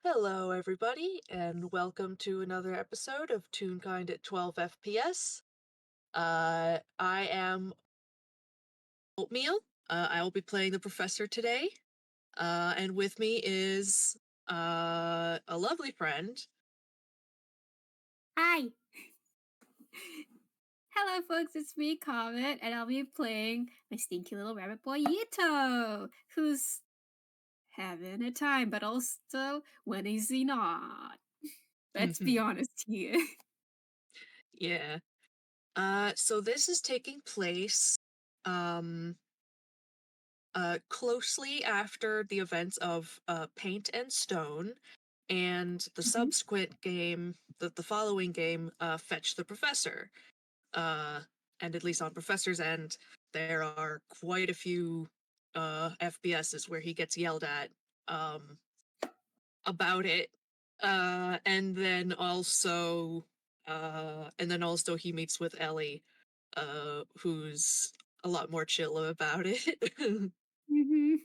Hello, everybody, and welcome to another episode of Toonkind at 12 FPS. I am Oatmeal. I will be playing the professor today, and with me is a lovely friend. Hi! Hello, folks, it's me, Comet, and I'll be playing my stinky little rabbit boy, Yuto, who's having a time, but also, when is he not? Let's be honest here. Yeah. So this is taking place, um, closely after the events of Paint and Stone, and the Mhm. subsequent game, the following game, Fetch the Professor. And at least on Professor's end, there are quite a few FBSs where he gets yelled at um, about it. And then also he meets with Ellie, who's a lot more chill about it. Mhm.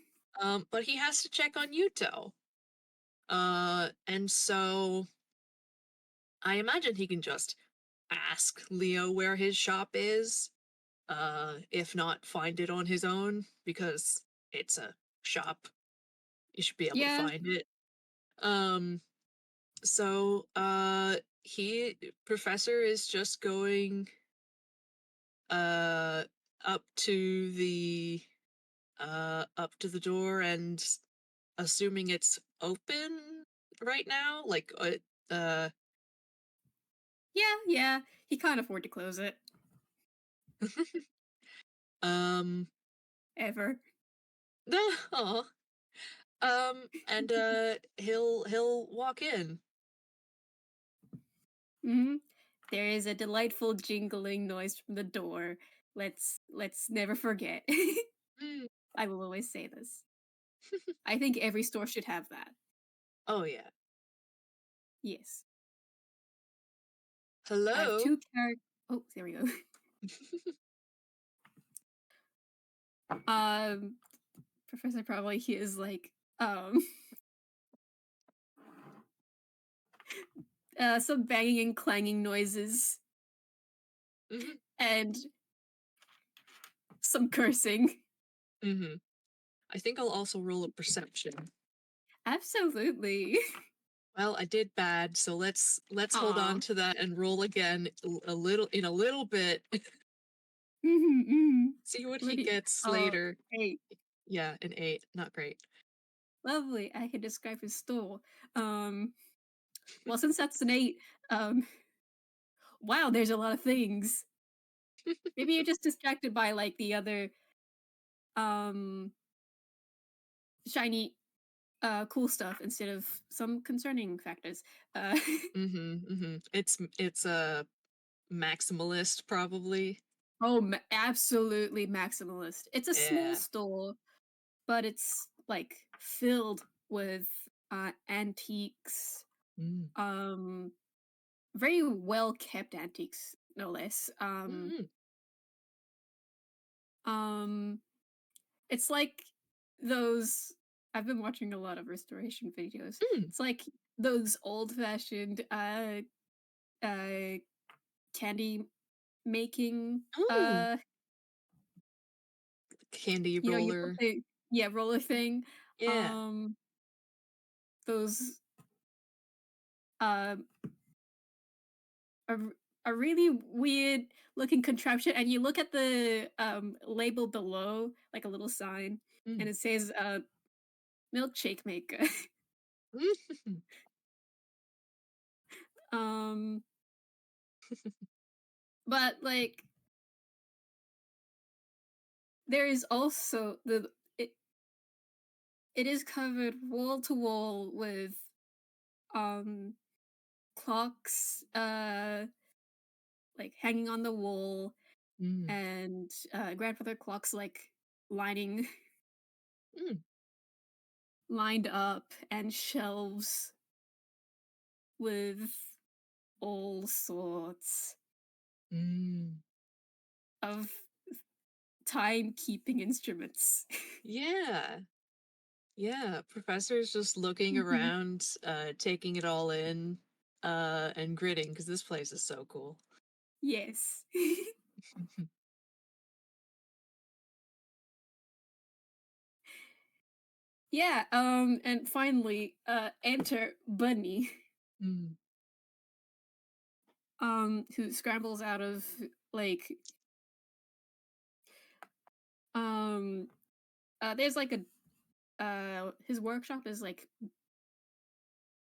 But he has to check on Yuto. And so I imagine he can just ask Leo where his shop is, if not find it on his own, because it's a shop. You should be able to Yeah, find it. Um, so he Professor is just going uh up to the up to the door and assuming it's open right now, like uh yeah, he can't afford to close it. um Ever. aw. And he'll walk in. Mhm. There is a delightful jingling noise from the door. Let's never forget. Mm. I will always say this. I think every store should have that. Oh yeah. Yes. I have Hello. two characters. Oh, there we go. Um, Professor probably he is like some banging and clanging noises Mhm. and some cursing. Mhm. I think I'll also roll a perception. Absolutely. Well, I did bad, so let's hold on Aw. to that and roll again a little in a little bit. Mhm. See what What he do you, gets oh, later. hey, Yeah, an 8. Not great. lovely. I can describe his store. Um, well, since that's an 8, um, wow, there's a lot of things. Maybe you're just distracted by like the other um shiny cool stuff instead of some concerning factors. Uh Mhm. It's a maximalist probably. Oh, absolutely maximalist. It's a small Yeah. store, but it's like filled with antiques, Mm. um, very well kept antiques, no less. Mm. Um, it's like those. I've been watching a lot of restoration videos. Mm. It's like those old fashioned uh candy making Oh, candy you put roller. the, yeah, roller thing. Yeah. Um those um a, a really weird looking contraption, and you look at the label below, like a little sign, and Mm. it says milkshake maker. um but like there is also it is covered wall to wall with um clocks like hanging on the wall, Mm. and grandfather clocks like lining Mm. lined up, and shelves with all sorts Mm. of timekeeping instruments. Yeah. Yeah, professor's just looking Mhm. around, taking it all in, and gritting because this place is so cool. Yes. Yeah, and finally, enter Bunny, Mm, who scrambles out of, like, um, there's like a his workshop is like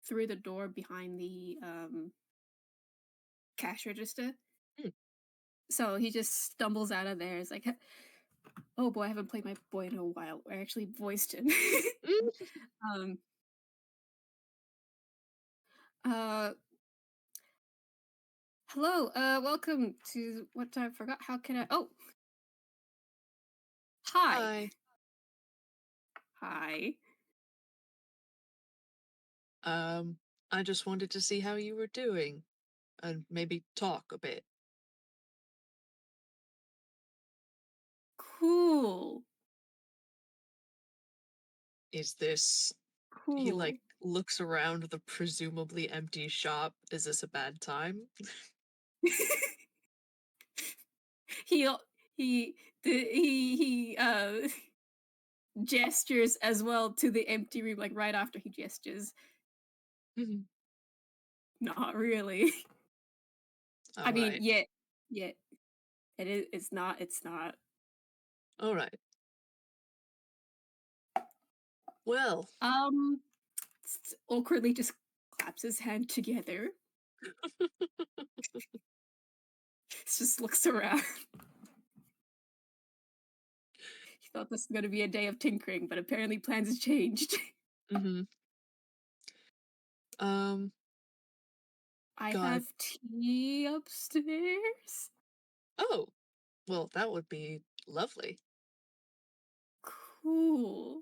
through the door behind the cash register. mm, So he just stumbles out of there. It's like, oh boy, I haven't played my boy in a while. I actually voiced him. mm. um, uh, hello, welcome to what I forgot. How can I? Oh, hi, Hi. hi. Um, I just wanted to see how you were doing and maybe talk a bit. Cool, Is this he cool. like looks around the presumably empty shop. Is this a bad time? he he he gestures as well to the empty room, like right after he gestures. Mhm. Not really. I All mean, right. yet it is. It's not. It's not. All right. Well, Um, awkwardly just claps his hand together. Just looks around. He thought this was going to be a day of tinkering, but apparently plans have changed. mhm. Um, I God. have tea upstairs. Oh, well, that would be lovely. Cool.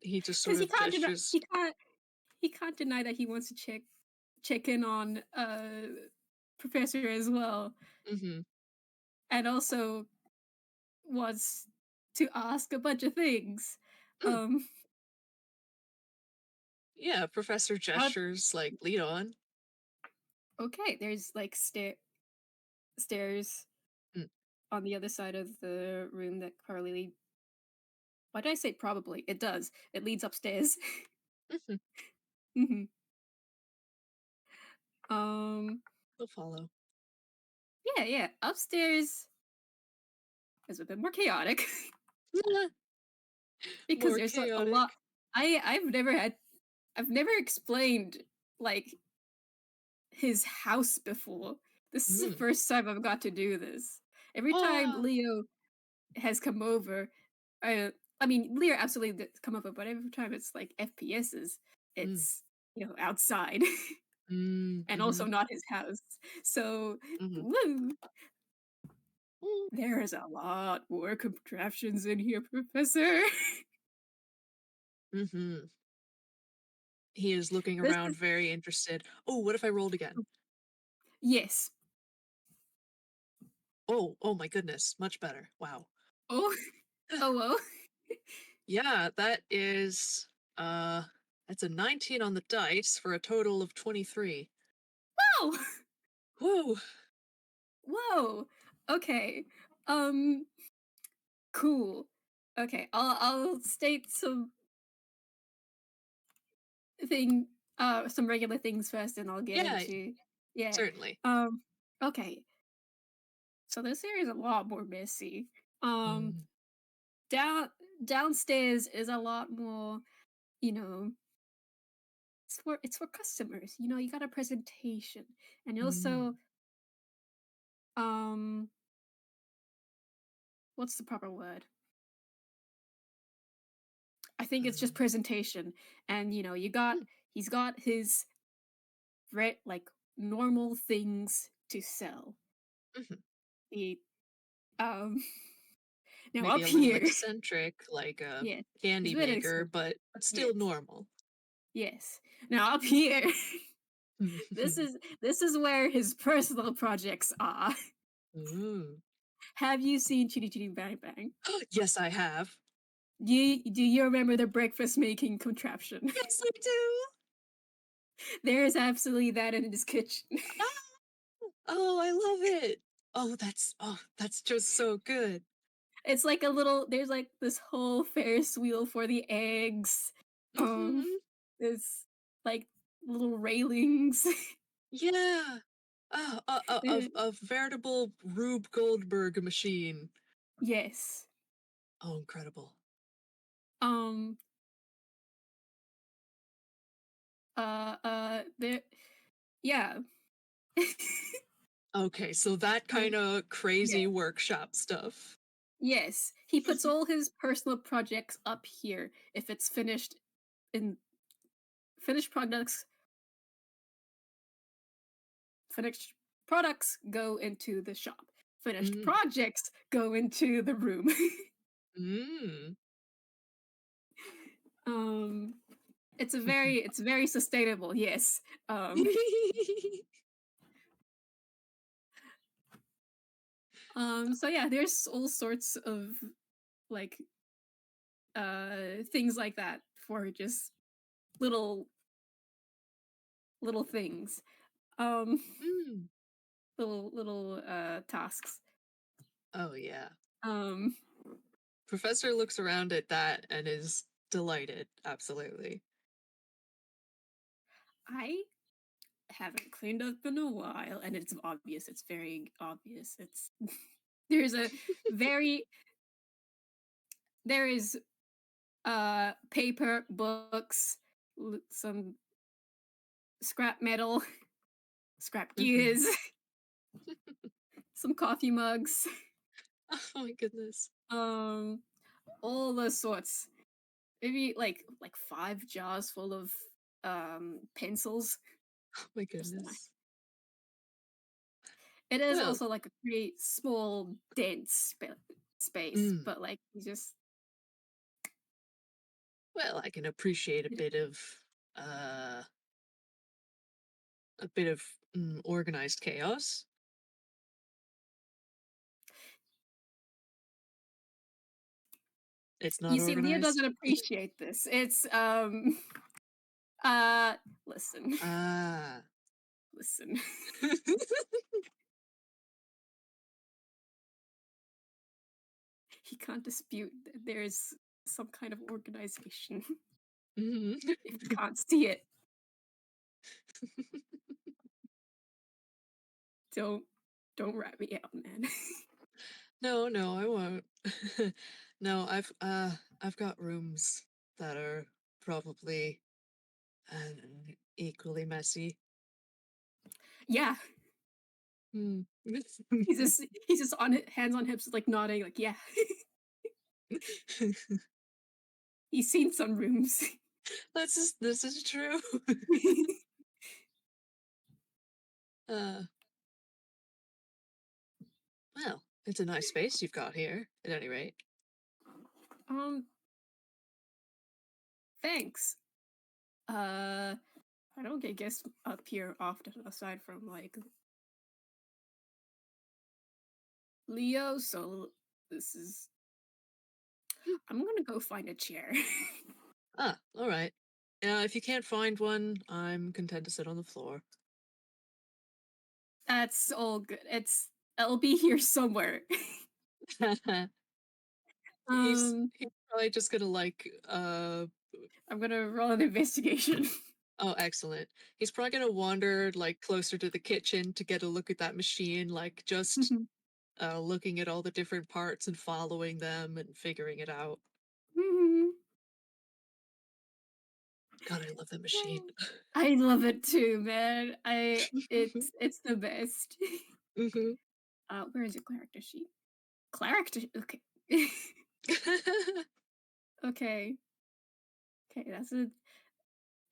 He just sort Because of gestures. he can't deny that he wants to check in on Professor as well, Mhm. and also wants to ask a bunch of things. Mm. Um, Yeah, Professor out gestures like lead on. okay, there's like stairs Mm. on the other side of the room that probably lead. Why did I say probably? It does. It leads upstairs. Mhm. hmm Um, He'll follow. yeah, yeah. Upstairs is a bit more chaotic because More there's a lot. chaotic. I've never explained like his house before. This is the Mm. first time I've got to do this. Every time Ah. Leo has come over, I mean Leo absolutely did come over, but every time it's like FPSs, Mm. it's outside Mm. and also Mhm. not his house. So Mhm. woo, Mm. there's a lot more contraptions in here, Professor. Mhm. He is looking This around is very interested. Oh, what if I rolled again? yes. Oh, oh my goodness, much better. Wow. Oh oh oh. Yeah, that is that's a 19 on the dice for a total of 23. Whoa! Whoa. Whoa. Okay. Um cool. Okay, I'll state some regular things first and I'll get Yeah, into yeah. certainly. Um okay. So this area is a lot more messy. Um Mm. down downstairs is a lot more, you know, it's for customers. You know, you got a presentation. And also Mm. um what's the proper word? I think it's just Um, presentation. And you know, mm. he's got his like normal things to sell. Mhm. He um now Maybe up a little here, eccentric, like a yeah, he's candy very maker, eccentric. but still Yes, normal. yes. Now up here, this is where his personal projects are. Ooh. Have you seen Chitty Chitty Bang Bang? Yes, I have. Do you remember the breakfast making contraption? Yes, I do. There is absolutely that in his kitchen. Ah! Oh, I love it. Oh, that's just so good. It's like a little there's like this whole Ferris wheel for the eggs. Um, Mhm. there's like little railings. Yeah. Oh, Eh, a veritable Rube Goldberg machine. yes. Oh, incredible. Um, there yeah. Okay, so that Um, kinda yeah. crazy workshop stuff. Yes, he puts all his personal projects up here if it's finished in finished products finished products go into the shop. Finished Mm. projects go into the room. Mm. um it's very sustainable, yes. So yeah, there's all sorts of like things like that for just little little things. Um Mm. little tasks. Oh, yeah. Um Professor looks around at that and is delighted, absolutely. I haven't cleaned up in a while and it's obvious, it's very obvious. It's there's a very there is paper, books, some scrap metal, scrap Mhm. gears, some coffee mugs, Oh my goodness. um, all those sorts. Maybe like 5 jars full of pencils. Oh my Just nice. goodness. It is Well, also like a pretty small, dense space, mm, but like you just well, I can appreciate uh a bit of organized chaos. It's not you see, Leo organized. doesn't appreciate this. It's uh listen, Ah. listen. He can't dispute that there is some kind of organization Mhm. if he can't see it. Don't don't rat me out, man. No, no, I won't. No, I've got rooms that are probably uh, equally messy. Yeah, Hmm. he's just on it, hands on hips, like nodding, like yeah. He's seen some rooms. This is true. Uh, well, it's a nice space you've got here, at any rate. um, thanks. Uh, I don't get guests up here often, aside from like Leo. So this is. Hmm. I'm gonna go find a chair. Ah, all right. If you can't find one, I'm content to sit on the floor. That's all good. It'll be here somewhere. um, He's probably just gonna like I'm gonna roll an investigation. oh, excellent. He's probably gonna wander like closer to the kitchen to get a look at that machine, like just Mhm. looking at all the different parts and following them and figuring it out. Mhm. God, I love that machine. Oh, I love it too, man. It's the best. Hmm. Where is your character sheet? Character. Okay. Okay. Okay. That's an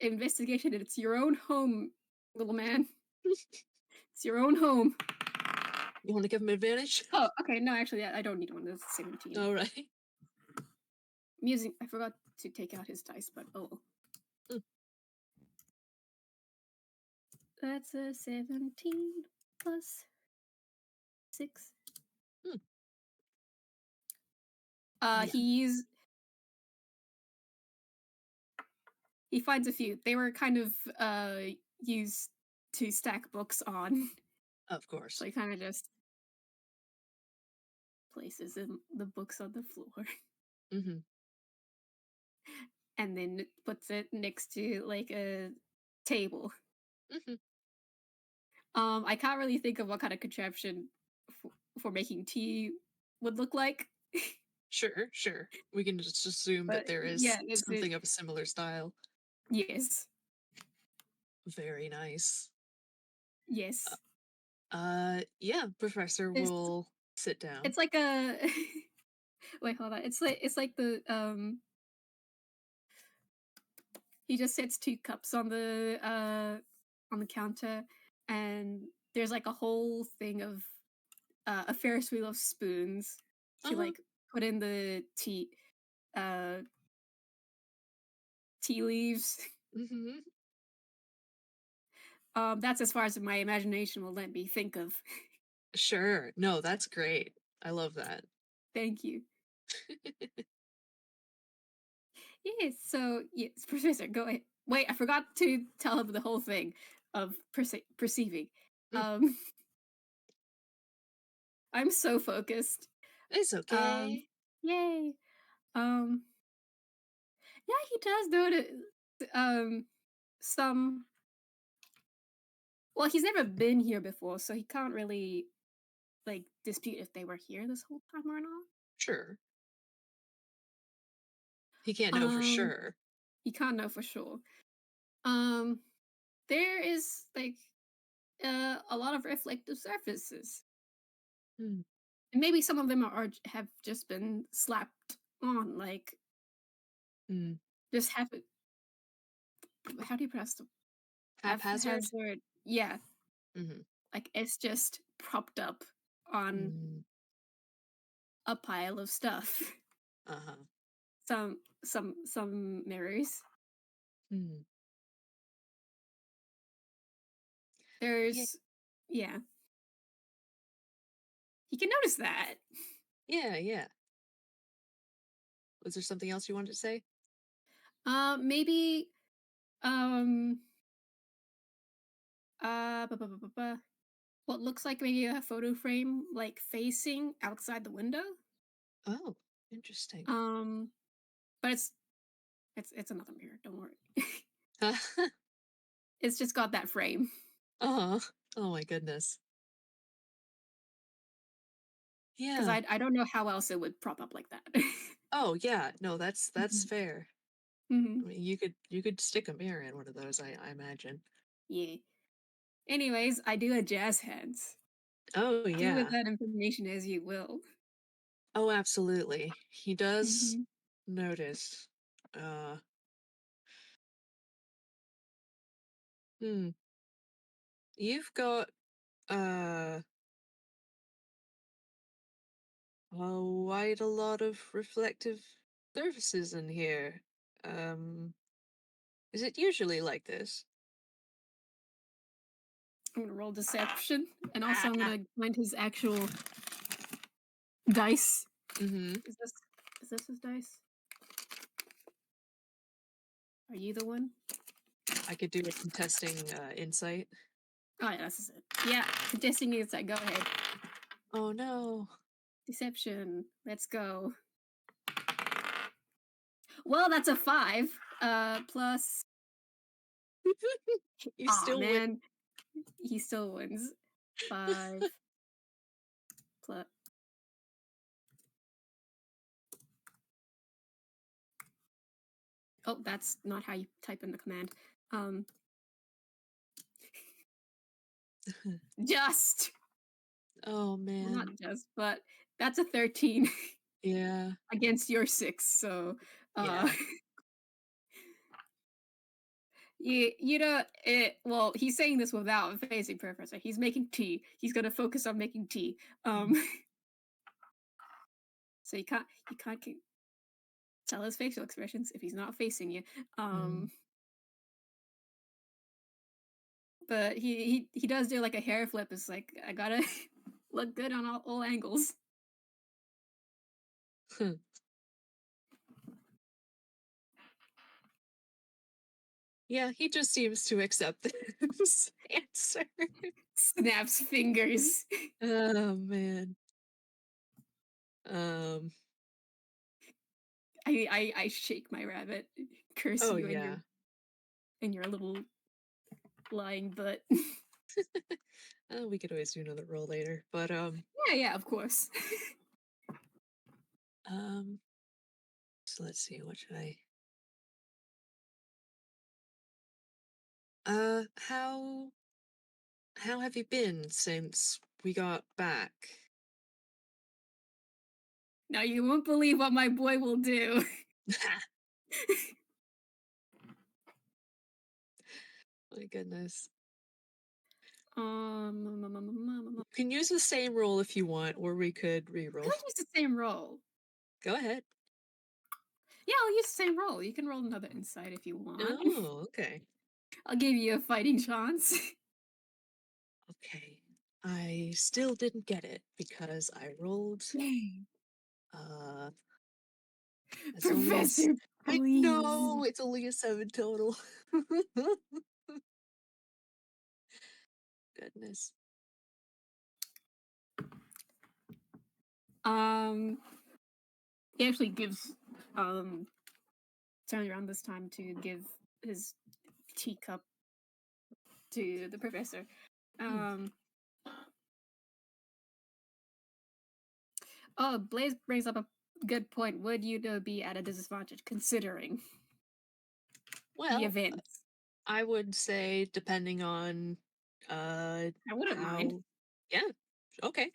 investigation. And it's your own home, little man. It's your own home. You want to give him advantage? Oh, okay. No, actually, I don't need one. That's 17. All right. Music. I forgot to take out his dice, but oh, Mm, that's a 17 plus 6. mm, yeah. He's he finds a few. They were kind of used to stack books on, Of so course. he kind of just places the books on the floor Mhm. and then puts it next to like a table. Mhm. I can't really think of what kind of contraption for making tea would look like, Sure, sure. We can just assume but that there yeah, is that's it. something of a similar style. Yes, Very nice. yes. Yeah, Professor It's will sit down. it's like a wait, hold on. It's like the he just sets 2 cups on the counter, and there's, like, a whole thing of, a Ferris wheel of spoons to, Uh-huh. like, put in the uh, tea leaves. Mhm. That's as far as my imagination will let me think of. Sure. No, that's great. I love that. Thank you. Yes, so yes, Professor, go ahead. Wait, I forgot to tell him the whole thing of perceiving. Mm, Um, I'm so focused. it's Um, okay. yay. Um, yeah, he does notice some. Well, he's never been here before, so he can't really like dispute if they were here this whole time or not. Sure. He can't know for Um, sure. he can't know for sure. Um, there is like a lot of reflective surfaces, Mm, and maybe some of them have just been slapped on, like mm. just have it. How do you press them? Haphazard? Haphazard. Yeah, Mhm. like it's just propped up on Mm. a pile of stuff. Uh-huh. Some mirrors. Mm. Yeah. There's yeah. He can notice that. Yeah, yeah. Was there something else you wanted to say? Maybe um what looks like maybe a photo frame like facing outside the window. Oh, interesting. Um but it's another mirror, don't worry. It's just got that frame Uh-huh. Oh my goodness. cuz Yeah. I don't know how else it would prop up like that. Oh, yeah. No, that's Mhm. fair. I Mhm. mean, you could stick a mirror in one of those, I imagine. Yeah. Anyways, I do a jazz hands. Oh, Do with yeah. that information as you will. Oh, absolutely. He does Mhm. notice. Uh, hmm. You've got uh quite a lot of reflective surfaces in here. Um, is it usually like this? I'm gonna roll deception, and also I'm Ah. gonna find his actual dice. Mm-hmm. Is this is this his dice? Are you the one? I could do a contesting insight. Oh yeah, this is it. Yeah, contesting is like go ahead. Oh no. Deception. Let's go. Well, that's a 5. Plus You oh still win. man, he still wins. 5 plus oh, that's not how you type in the command. Um just Oh well not man. just, but that's a 13 Yeah. against your 6. So uh Yeah. you know, well, he's saying this without facing preference. Like, he's making tea. He's gonna focus on making tea. Mhm. So you can't tell his facial expressions if he's not facing you. Mm. Um, but he does do like a hair flip. It's like I gotta look good on all angles. Yeah, he just seems to accept this answer. Snaps fingers. Oh man. Um. I shake my rabbit, curse Oh you yeah. and your little lying butt. We could always do another roll later, but Yeah, yeah, of course. um. So let's see. What should I? How have you been since we got back? Now you won't believe what my boy will do. My goodness. Um, You can use the same roll if you want, or we could I re-roll. could use the same roll. Go ahead. Yeah, I'll use the same roll. You can roll another insight if you want. Oh, okay. I'll give you a fighting chance. Okay. I still didn't get it because I rolled Yay. uh it's only Professor, I please. know it's only a 7 total. Goodness. Um, he actually gives um turns around this time to give his teacup to the professor. Hmm. Um, oh, Blaze brings up a good point. Would you be at a disadvantage considering the Well, events? I would say depending on I wouldn't mind. how yeah, okay.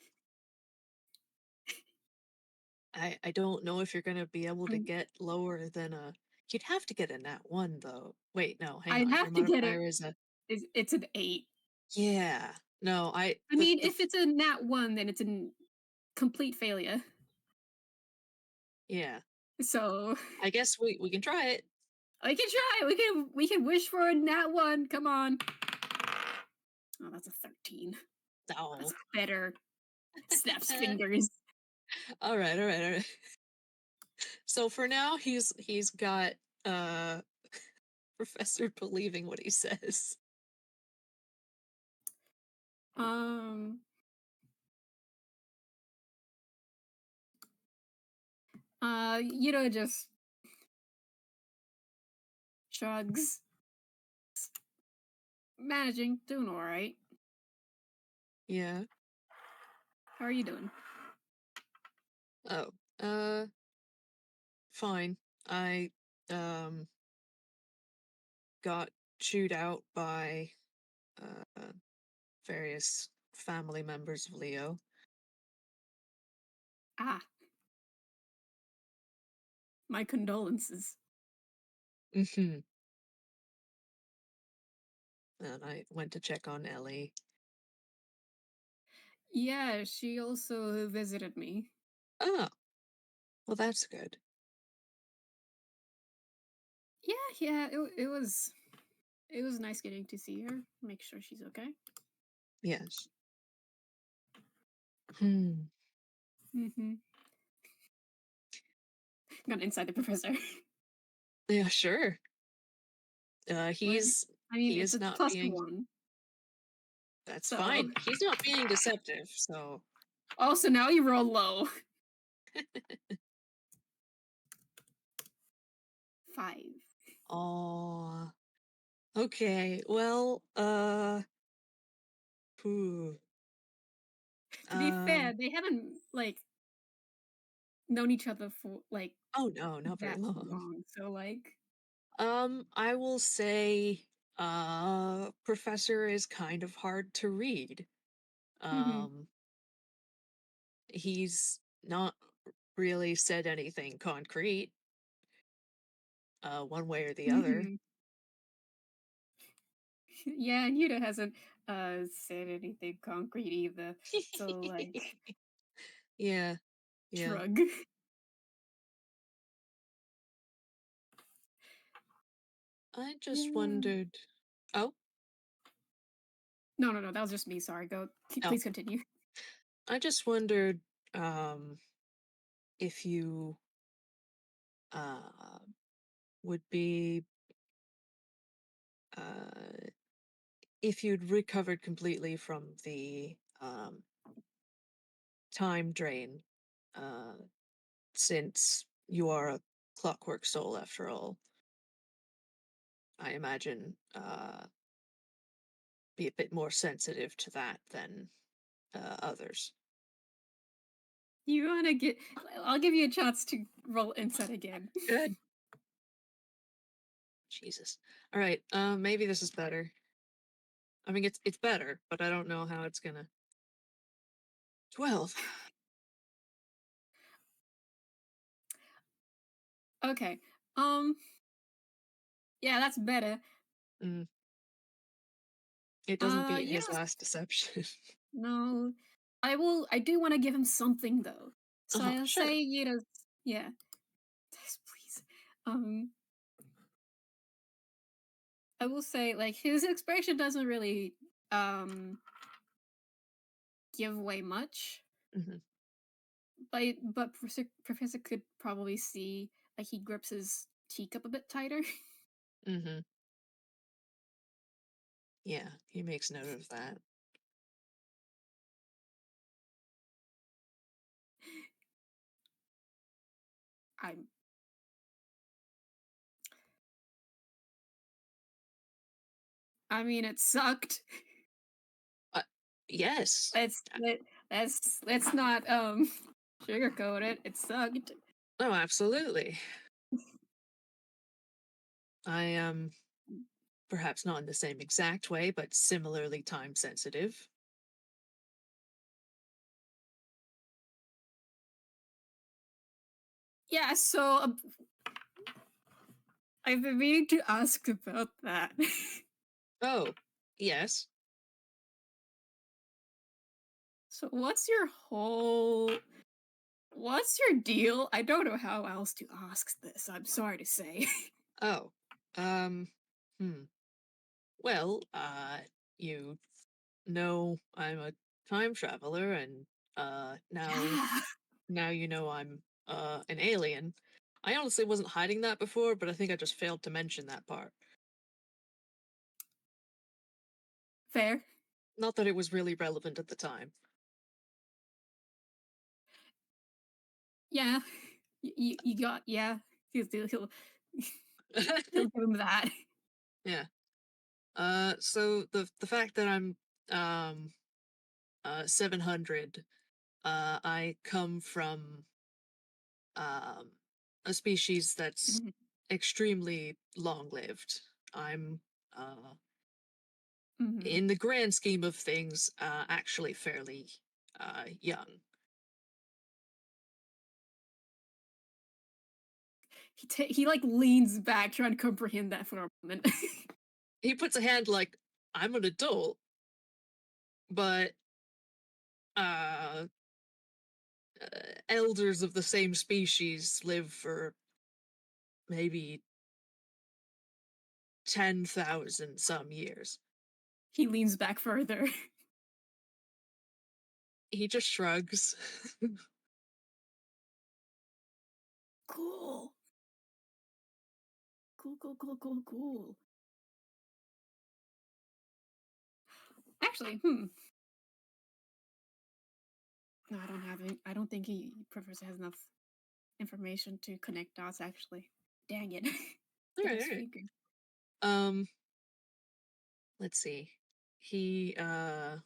I don't know if you're gonna be able to I'm, get lower than a you'd have to get a nat 1 though. Wait, no, hang I'd on. Your have to get it. modifier is a It's an 8. yeah. No, I I mean, if it's a nat 1, then it's a complete failure. yeah. So I guess we can try it. I can try. We can wish for a nat 1. Come on. Oh, that's a 13. That's Oh. better. Snaps fingers. All right, all right, all right. So for now, he's got uh Professor believing what he says. Um, just shrugs. Managing, doing all right. Yeah. How are you doing? Oh. Fine. I um got chewed out by uh various family members of Leo. Ah, my condolences. Hmm. And I went to check on Ellie. Yeah, she also visited me. Oh, well that's good. Yeah, yeah, it was nice getting to see her. Make sure she's okay. Yes. Hmm. Mm-hmm. Got inside the professor. Yeah, sure. What? I mean, he it's is a not plus being 1. that's So fine. He's not being deceptive, so also now you roll low. 5. oh okay. Well, whew. To be fair, Um they haven't known each other for oh no, not very that long. long. So I will say Professor is kind of hard to read. mhm, Um he's not really said anything concrete, one way or the other. mhm. Yeah, and Yuta hasn't said anything concrete either. So Yeah, yeah. shrug. I just Yeah. wondered. Oh, No, no, no. That was just me. Sorry. Go. no. Please continue. I just wondered um, if you uh, would be uh, if you'd recovered completely from the time drain, uh, since you are a clockwork soul after all, I imagine be a bit more sensitive to that than others. You wanna get I'll give you a chance to roll insight again. Good. Jesus. All right. Maybe this is better. I mean, it's better, but I don't know how it's gonna. 12. Okay. Um, yeah, that's better. Mm, it doesn't beat You his know, last deception. no. I do wanna give him something, though. So I'll Sure. say, yeah. Yes, please. Um, I will say, like, his expression doesn't really, um, give away much, Hmm. but Professor could probably see, like, he grips his teacup a bit tighter. Hmm. Yeah, he makes note of that. I'm I mean, it sucked. Uh, yes. Let's let let's not, sugarcoat it. It sucked. Oh, absolutely. I am perhaps not in the same exact way, but similarly time sensitive. Yeah, so, I've been meaning to ask about that. Oh, yes. So what's your deal? I don't know how else to ask this, I'm sorry to say. Oh, um, hmm. Well, you know I'm a time traveler, and Yeah, now you know I'm an alien. I honestly wasn't hiding that before, but I think I just failed to mention that part. fair. Not that it was really relevant at the time. Yeah. You got yeah. He'll he'll give him that. Yeah. So the fact that I'm um 700, I come from um a species that's Mhm, extremely long lived. I'm uh mhm. in the grand scheme of things actually fairly young. He, like, leans back trying to comprehend that for a moment. He puts a hand like, I'm an adult, but uh, elders of the same species live for maybe 10,000 some years. He leans back further. He just shrugs. Cool. Cool, cool, cool, cool, cool. Actually, no, I don't have any I don't think Professor has enough information to connect dots, actually. Dang it. All Get right, us all right. figured. Um, let's see. He uh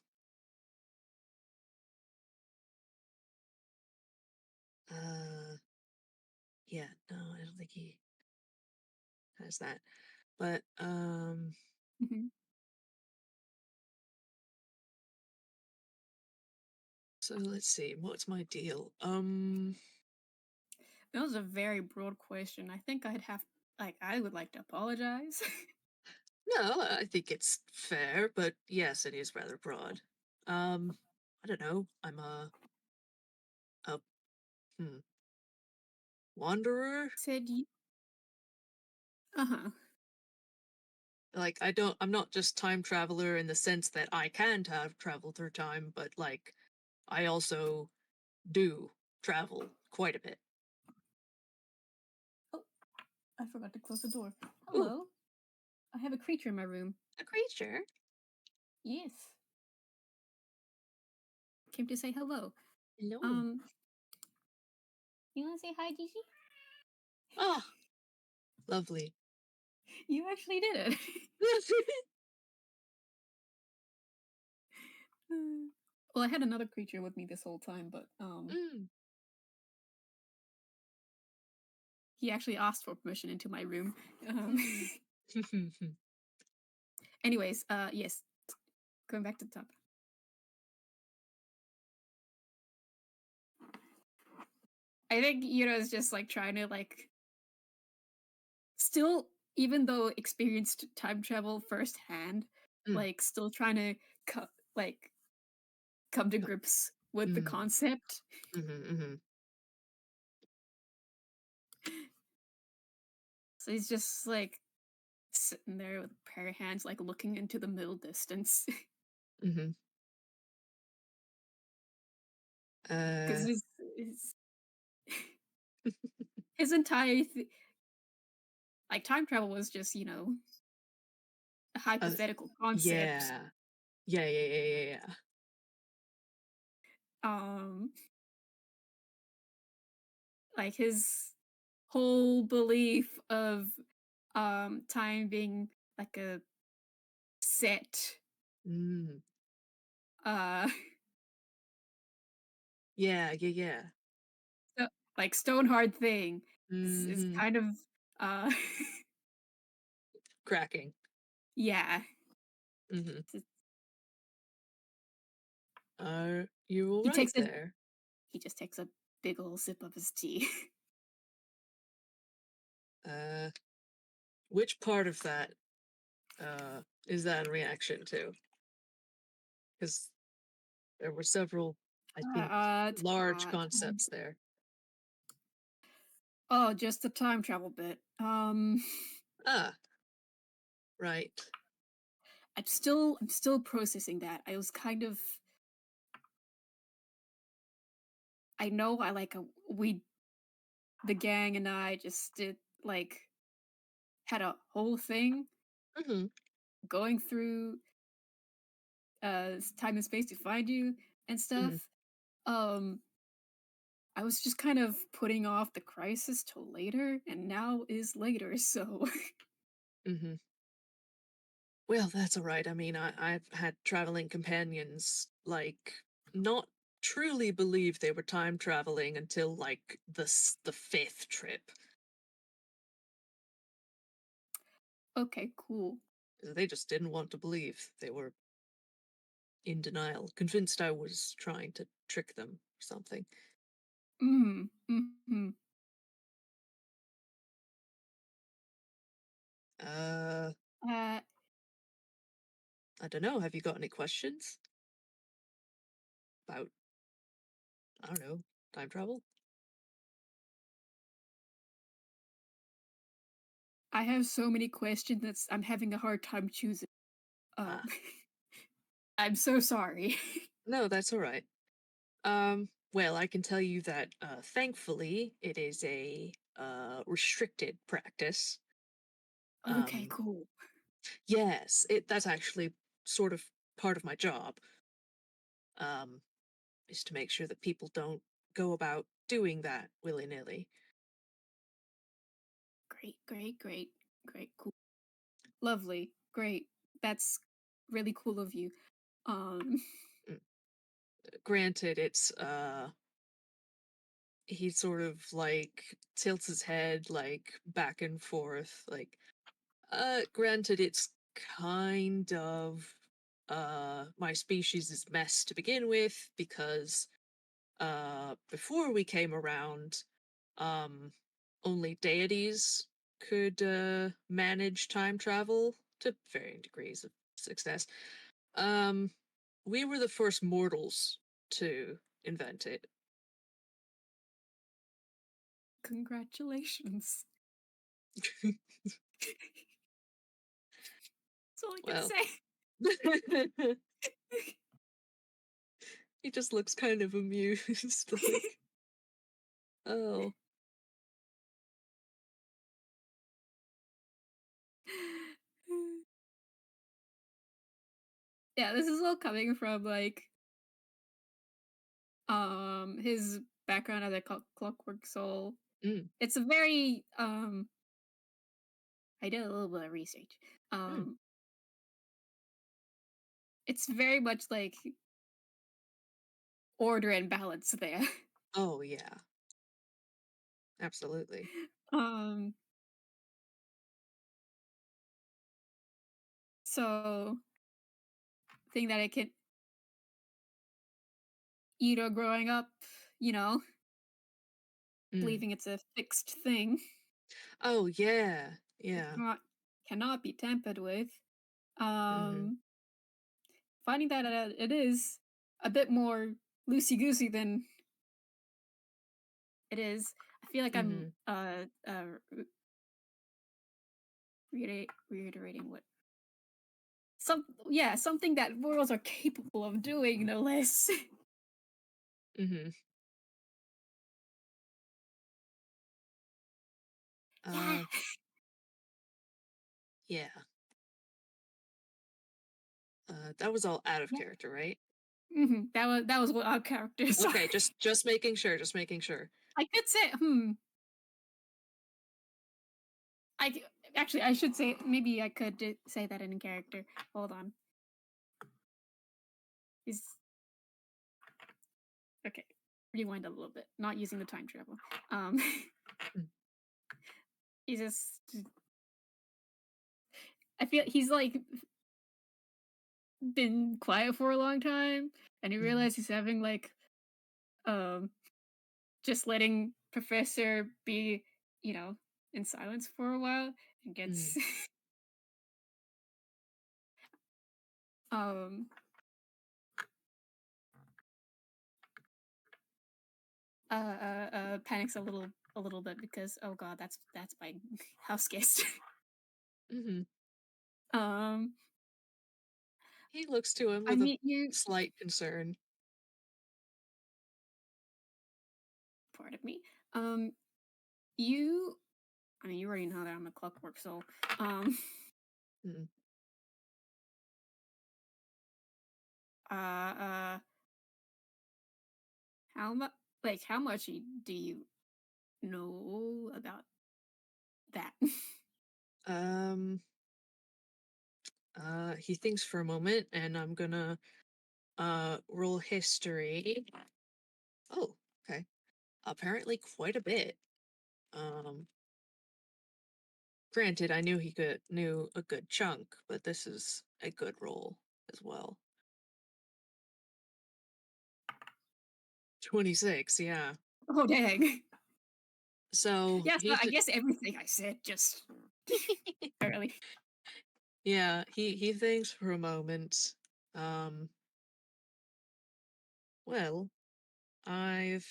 yeah, no, I don't think he has that. But Mhm. so let's see. What's my deal? That was a very broad question. I think I would like to apologize. No, I think it's fair, but yes, it is rather broad. Um, I don't know. I'm a hmm, wanderer. Said you Uh-huh. Like I'm not just time traveler in the sense that I can have travel through time, but like I also do travel quite a bit. Oh, I forgot to close the door. Ooh, Hello. I have a creature in my room. A creature? Yes. Came to say hello. Hello. Um, you wanna say hi, Gigi? Oh, lovely. You actually did it. Well, I had another creature with me this whole time, but Mm. he actually asked for permission into my room. Um, Mm. anyways, yes, going back to the top. I think Yuto is just like trying to like still, even though experienced time travel firsthand, Mm. like still trying to like come to grips with the Mm. concept. Mhm, mhm, So he's just like sitting there with a pair of hands, like looking into the middle distance, mhm. because Uh, his his entire like time travel was just a uh, hypothetical concept. yeah. Yeah, yeah, yeah, yeah, yeah. Um, like his whole belief of time being like a set Mm. uh Yeah, yeah, yeah. so, like stone hard thing is Mhm. kind of uh Cracking. yeah. Mhm. S- Are you all he right takes a there? he just takes a big ol' sip of his tea. Uh, which part of that, is that in reaction to? Because there were several, I think, large Time. concepts there. Oh, just the time travel bit. Ah, right. I'm still processing that. I was kind of I know I like we the gang and I just did like had a whole thing Mhm, going through time and space to find you and mhm, stuff. Um I was just kind of putting off the crisis till later, and now is later, so mhm. Well, that's all right. I mean, I've had traveling companions, like, not truly believe they were time traveling until, like, the 5th trip. okay, cool. They just didn't want to believe. They were in denial, convinced I was trying to trick them or something. Mhm. Uh, Uh, I don't know. Have you got any questions about, I don't know, time travel? I have so many questions that I'm having a hard time choosing. Um, Ah, I'm so sorry. no, that's all right. Well, I can tell you that, thankfully, it is a, restricted practice. Okay, Um, cool. yes, that's actually sort of part of my job, um, is to make sure that people don't go about doing that willy-nilly. Great, cool. Lovely, great. That's really cool of you. Um, Mm, granted, it's, he sort of, like, tilts his head, like, back and forth, like, granted, it's kind of, my species' mess to begin with because, before we came around, um, only deities could, manage time travel to varying degrees of success. Um, we were the first mortals to invent it. congratulations. That's all I can Well, say. he just looks kind of amused, like, oh. yeah, this is all coming from like his background as a Clockwork Soul. Mm, It's a very I did a little bit of research. mm. Um it's very much like order and balance there. Oh, yeah, absolutely. um so thing that I can growing up, you know, Mm. believing it's a fixed thing Oh, yeah, that yeah. cannot be tampered with. Mhm, Um Finding that it is a bit more loosey goosey than it is. I feel like I'm mhm, reiterating what something that worlds are capable of doing, no less. mhm. Yeah. Uh, yeah. That was all out of Yeah. character, right? That was what our characters are. Okay, just making sure, just making sure. I could say, I c- actually I should say maybe I could say that in character. Hold on. Is okay. Rewind a little bit. Not using the time travel. Um, Mm, he's just. I feel he's like been quiet for a long time, and he mhm, realized he's having like um just letting Professor be, you know, in silence for a while, and mm, gets um panics a little bit because oh god, that's my house guest. mhm. um, He looks to him I with a mean you. slight concern. Pardon me. Um, you. I mean, you already know that I'm a clockwork, so um, Mm. uh, how much how much do you know about that? Um, he thinks for a moment, and I'm gonna, roll history. Oh, okay. Apparently quite a bit. Um, Granted, I knew he knew a good chunk, but this is a good roll as well. 26, yeah. Oh dang. So Yeah, so he I guess everything I said just barely. yeah, he thinks for a moment. Um, well, I've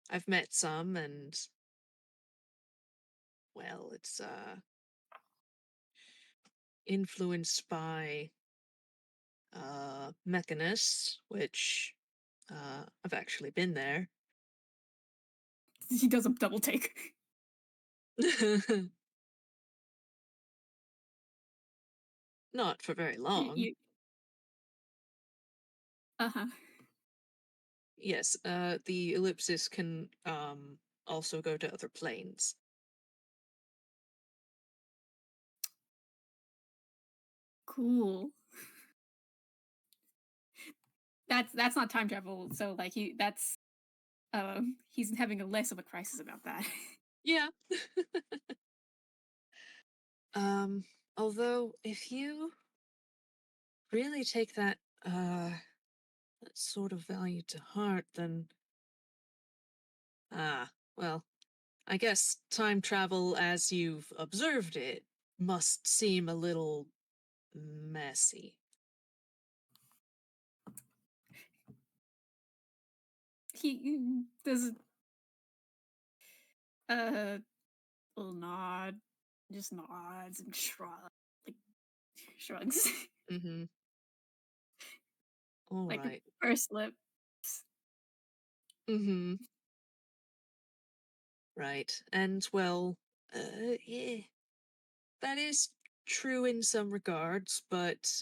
I've met some and well, it's influenced by mechanists, which I've actually been there. He does a double take. Not for very You, long. you uh-huh. Yes, the ellipsis can also go to other planes. Cool. That's not time travel, so like he's having a less of a crisis about that. Yeah. Um, Although if you really take that sort of value to heart, then well, I guess time travel as you've observed it must seem a little messy. He does a little nod, just nods and like shrugs, Mm-hmm. All like right. first lip. Mm-hmm. Right. And well, yeah, that is true in some regards, but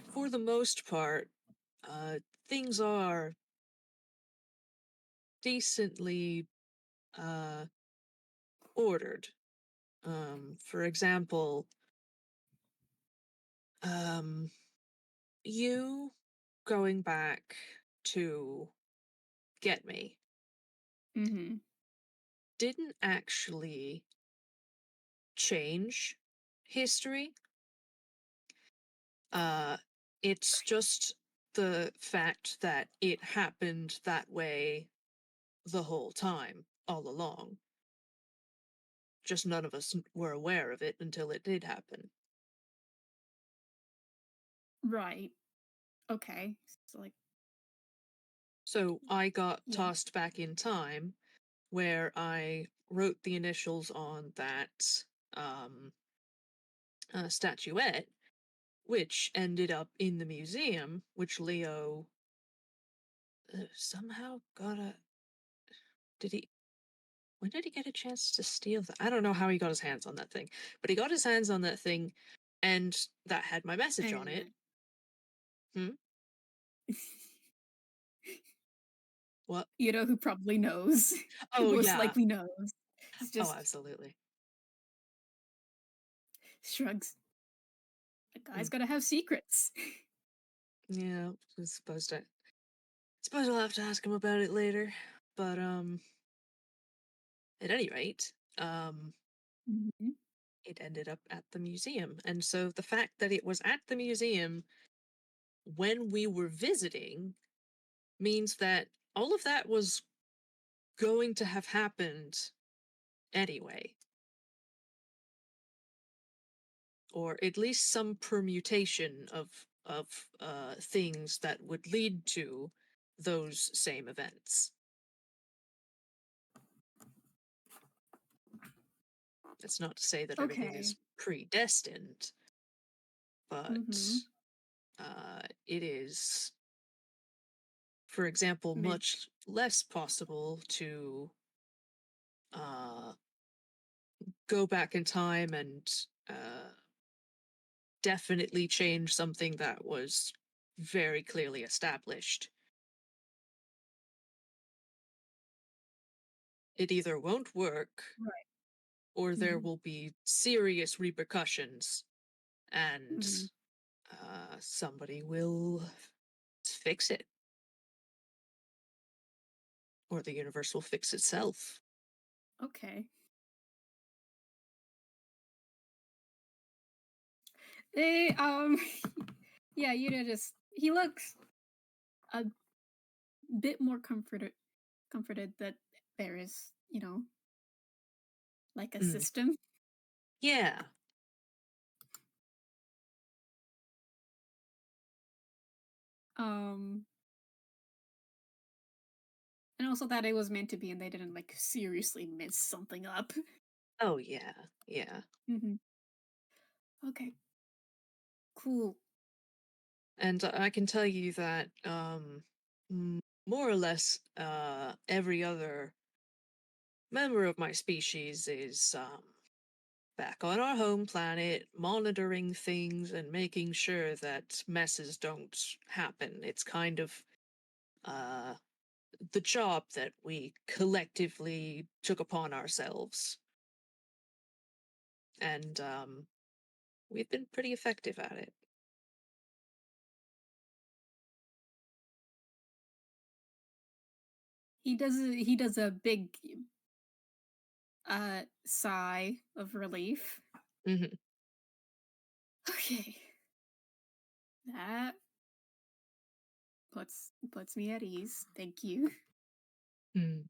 for the most part, things are decently uh, ordered. For example, um, you going back to get me Mhm. didn't actually change history. Uh, it's just the fact that it happened that way the whole time, all along. Just none of us were aware of it until it did happen. Right. Okay. So, like, So I got yeah. tossed back in time where I wrote the initials on that um, statuette, which ended up in the museum, which Leo somehow got a. Did he? When did he get a chance to steal that? I don't know how he got his hands on that thing, but he got his hands on that thing, and that had my message on it. And Hmm? What? you know who probably knows, who Oh, most yeah. likely knows. It's Oh, just absolutely. shrugs. The Hmm. guy's gotta have secrets. Yeah, I suppose I'll have to ask him about it later. But, at any rate, Mhm. it ended up at the museum. And so the fact that it was at the museum when we were visiting means that all of that was going to have happened anyway, or at least some permutation of things that would lead to those same events. That's not to say that everything Okay. is predestined, but Mhm. it is, for example, Meant much less possible to uh, go back in time and definitely change something that was very clearly established. It either won't work right. or there Mhm. will be serious repercussions, and Mhm. somebody will fix it, or the universe will fix itself. Okay. They yeah, you know, just he looks a bit more comforted that there is, like a Mm. system. Yeah. Um and also that it was meant to be and they didn't like seriously mess something up. Oh, yeah. Yeah. Mhm. Okay. Cool. And I can tell you that more or less every other member of my species is back on our home planet, monitoring things and making sure that messes don't happen. It's kind of uh, the job that we collectively took upon ourselves. And we've been pretty effective at it. He does a big sigh of relief. Hmm. Okay. That puts me at ease. Thank you. Mm.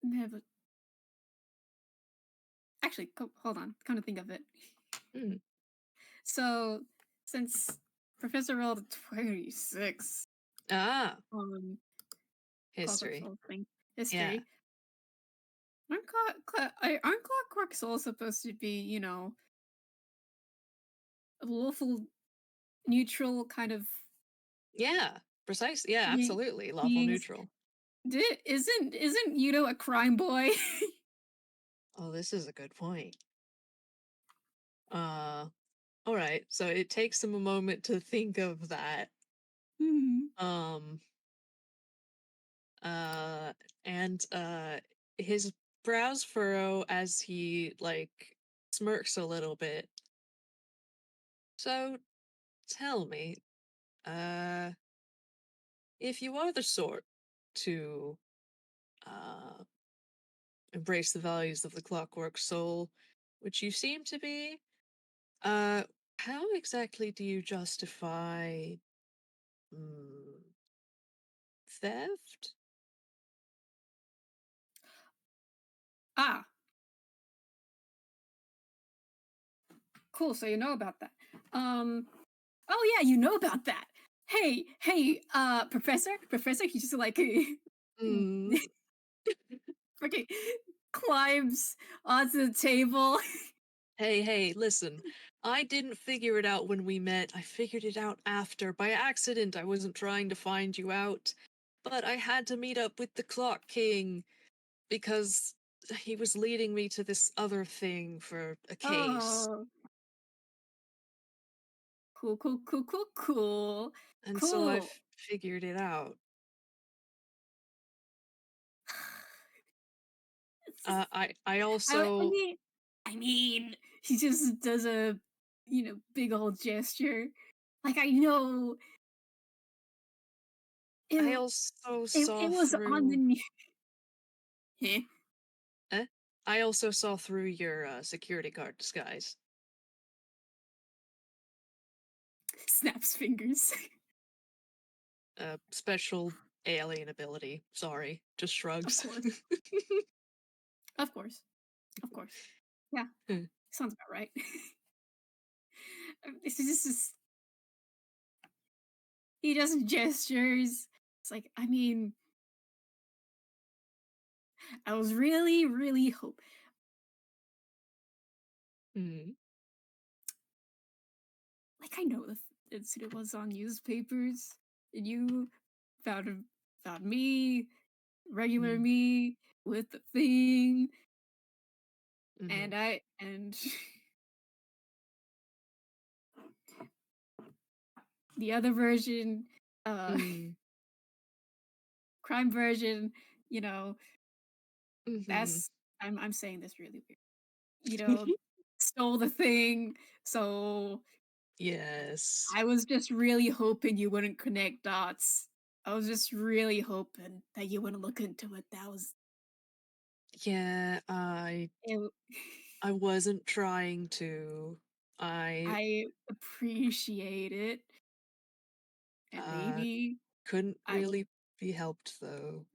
Never actually hold on. Come to think of it. Mm. So since Professor rolled a 26 Ah, on Clockwork history. Soul thing Yeah. history, aren't Clockwork Souls supposed to be, a lawful neutral kind of Yeah. Precise. Yeah, be- absolutely. Lawful beings? neutral. Isn't Yuto a crime boy? Oh, this is a good point. Uh, all right. So it takes him a moment to think of that. Mhm. Um, uh, and his brows furrow as he like smirks a little bit. So tell me, uh, if you are the sort to uh embrace the values of the clockwork soul, which you seem to be, uh, how exactly do you justify mm, theft? Ah, cool, so you know about that. Oh yeah, you know about that. Hey, Professor, he just like Mm. freaking climbs onto the table. Hey, listen. I didn't figure it out when we met. I figured it out after, by accident. I wasn't trying to find you out. But I had to meet up with the Clock King because he was leading me to this other thing for a case. Oh, cool. And so Cool. I've figured it out. It's just I I also mean I mean, he just does a, big old gesture. Like, I know I it also it saw was on the through new Heh? eh? I also saw through your security guard disguise. Snaps fingers. Special alien ability. Sorry, just Of shrugs. course. Of course. Of course. Yeah, sounds about right. This is he does gestures. It's like, I mean, I was really hope mm, like, I know the incident was on newspapers, and you found found me, regular mm, me, with the thing, mm, and the other version, uh, mm, crime version, you know, mm. that's I'm saying this really weird. You know, stole the thing, so Yes. I was just really hoping you wouldn't connect dots. I was just really hoping that you wouldn't look into it. That was Yeah, it. I wasn't trying to. I I appreciate it, and uh maybe couldn't I will. really be helped though.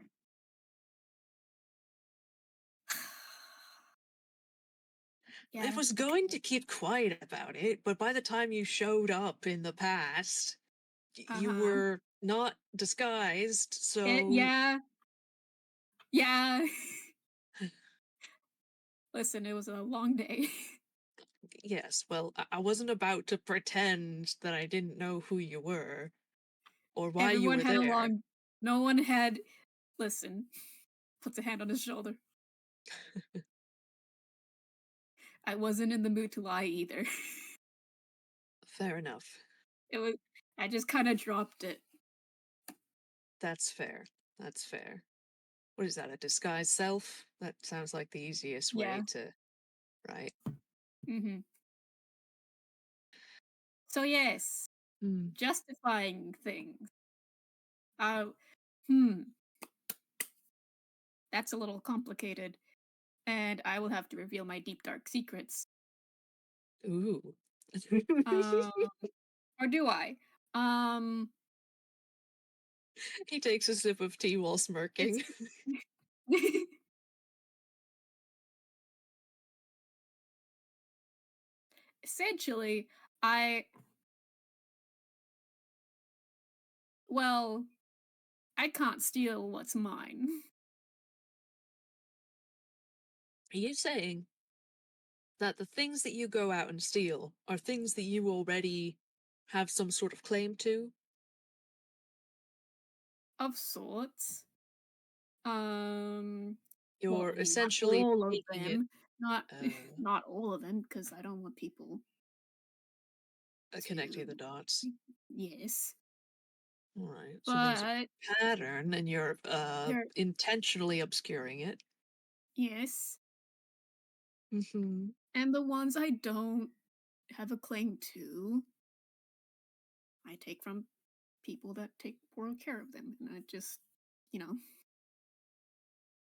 I Yeah. was Okay. going to keep quiet about it, but by the time you showed up in the past, Uh you huh. were not disguised, It. so Yeah. Yeah. Listen, it was a long day. yes, well, I wasn't about to pretend that I didn't know who you were or why you Everyone were had a there. long. No one had. Listen. Puts a hand on his shoulder. I wasn't in the mood to lie either. Fair enough. It was. I just kind of dropped it. That's fair. That's fair. What is that, a disguised self? That sounds like the easiest way Yeah. to, right? Hmm. So yes, Hmm. justifying things. Uh, hmm. That's a little complicated, and I will have to reveal my deep dark secrets. Ooh. Um, or do I? Um, He takes a sip of tea while it's smirking. essentially I. Well, I can't steal what's mine. Are you saying that the things that you go out and steal are things that you already have some sort of claim to? Of sorts. Um, well, You're I mean, not essentially all of making it them, not uh, not all of them, because I don't want people connecting the to. dots. Yes, All right, so there's a but pattern, and you're there. intentionally obscuring it. Yes, Hmm. and the ones I don't have a claim to, I take from people that take moral care of them, and I just, you know,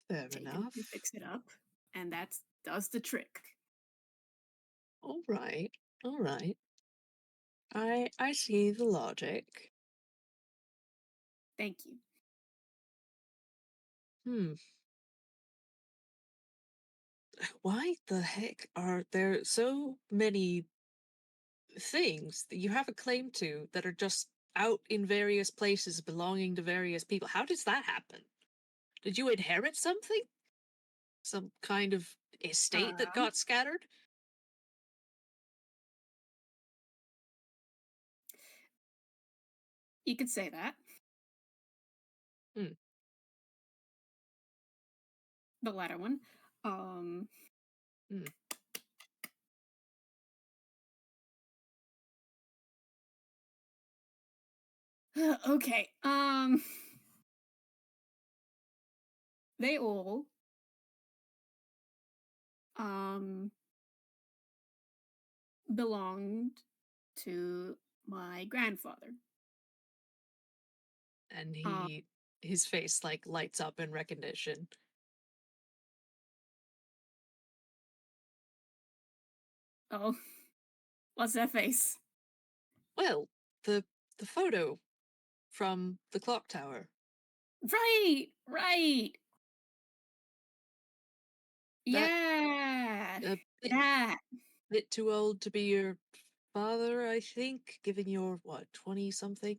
Fair take them to enough. fix it up, and that does the trick. All right, all right. I see the logic. Thank you. Hmm. Why the heck are there so many things that you have a claim to that are just out in various places belonging to various people? How does that happen? Did you inherit something? Some kind of estate that Um, got scattered? you could say that. Hmm. The latter one. Um, Hmm. okay. They all um belonged to my grandfather. And Um, his face like lights up in recognition. oh, what's that face? Well, the the photo from the clock tower. Right, right. That Yeah, a that. bit too old to be your father, I think, given you're what, 20 something?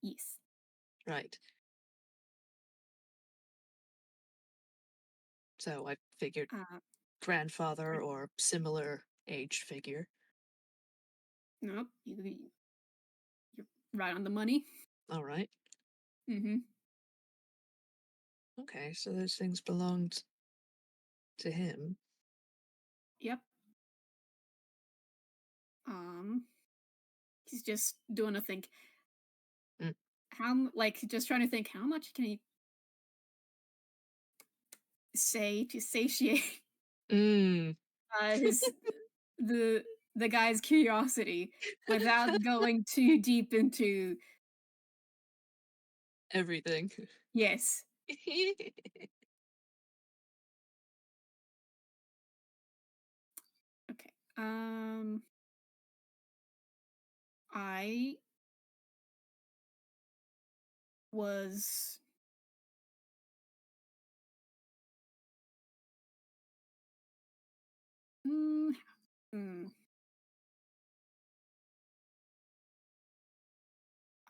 Yes. Right. So I figured Uh, grandfather or similar aged figure. nope. You're right on the money. All right. Mm-hmm. Okay, so those things belonged to him. Yep. Um, he's just doing a think. Mm. Like just trying to think how much can he say to satiate Mm, his the the guy's curiosity without going too deep into. everything. Yes. Okay. I was mm, hmm,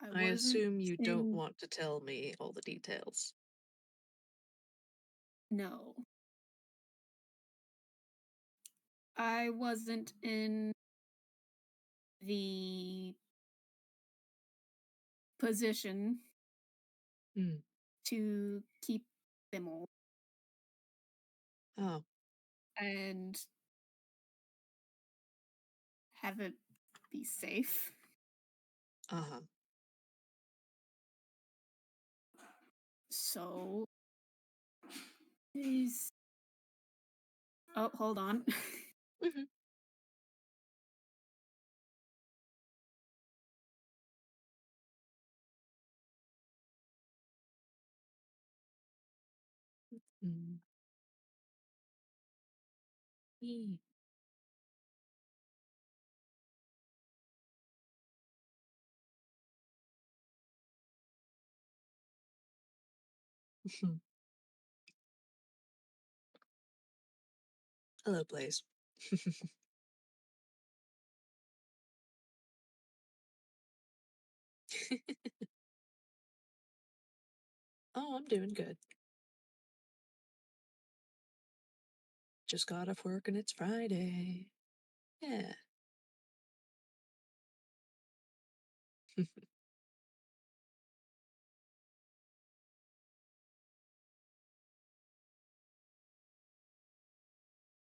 I I wasn't assume you don't in. want to tell me all the details. No, I wasn't in the position Mm. to keep them all Oh, and have it be safe. uh-huh. So is. Oh, hold on. Hmm. Mm. Mm. Hello, Blaze. Oh, I'm doing good. Just got off work and it's Friday. Yeah.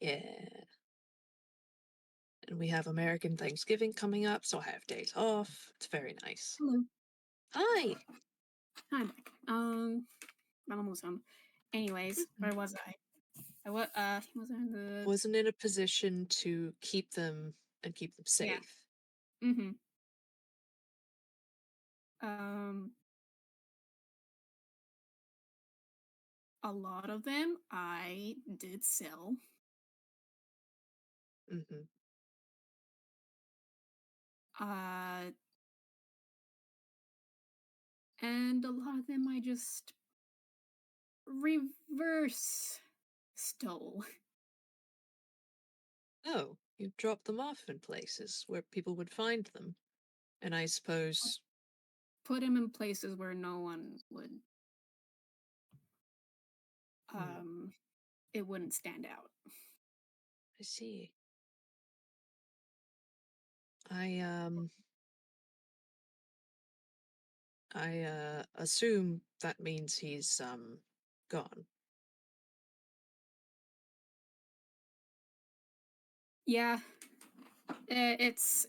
Yeah. And we have American Thanksgiving coming up, so I have days off. It's very nice. Hello. Hi. Hi back. I'm almost home. Anyways, Mhm. where was I? Was I in the Wasn't in a position to keep them and keep them yeah. safe. Mm-hmm. Um, a lot of them I did sell. Hmm. Uh, and a lot of them I just reverse stole. Oh, you dropped them off in places where people would find them. And I suppose, Put them in places where no one would hmm, um it wouldn't stand out. I see. I I assume that means he's gone. Yeah, it's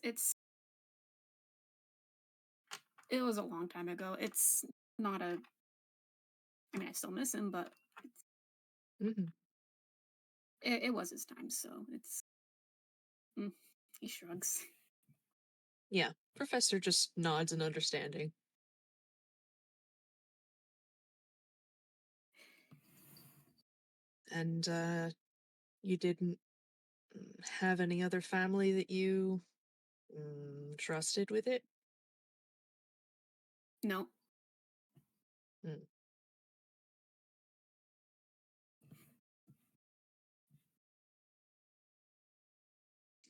it was a long time ago. It's not a I mean I still miss him, but Hmm. it was his time, so it's mm, he shrugs. Yeah, Professor just nods in understanding. And you didn't have any other family that you trusted with it? No. Mm.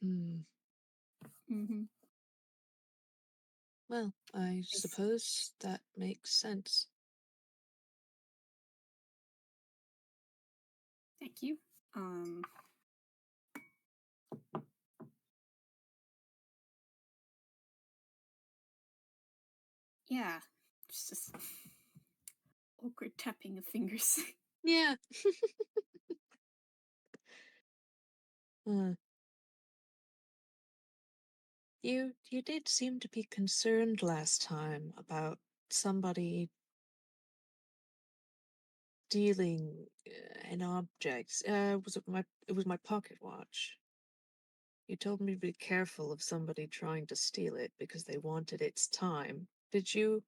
Hmm. Mm-hmm. Well, I It's suppose that makes sense. thank you. Um yeah. It's just awkward tapping of fingers. Yeah. Uh, you did seem to be concerned last time about somebody stealing an object. It was my pocket watch. You told me to be careful of somebody trying to steal it because they wanted its time. Did you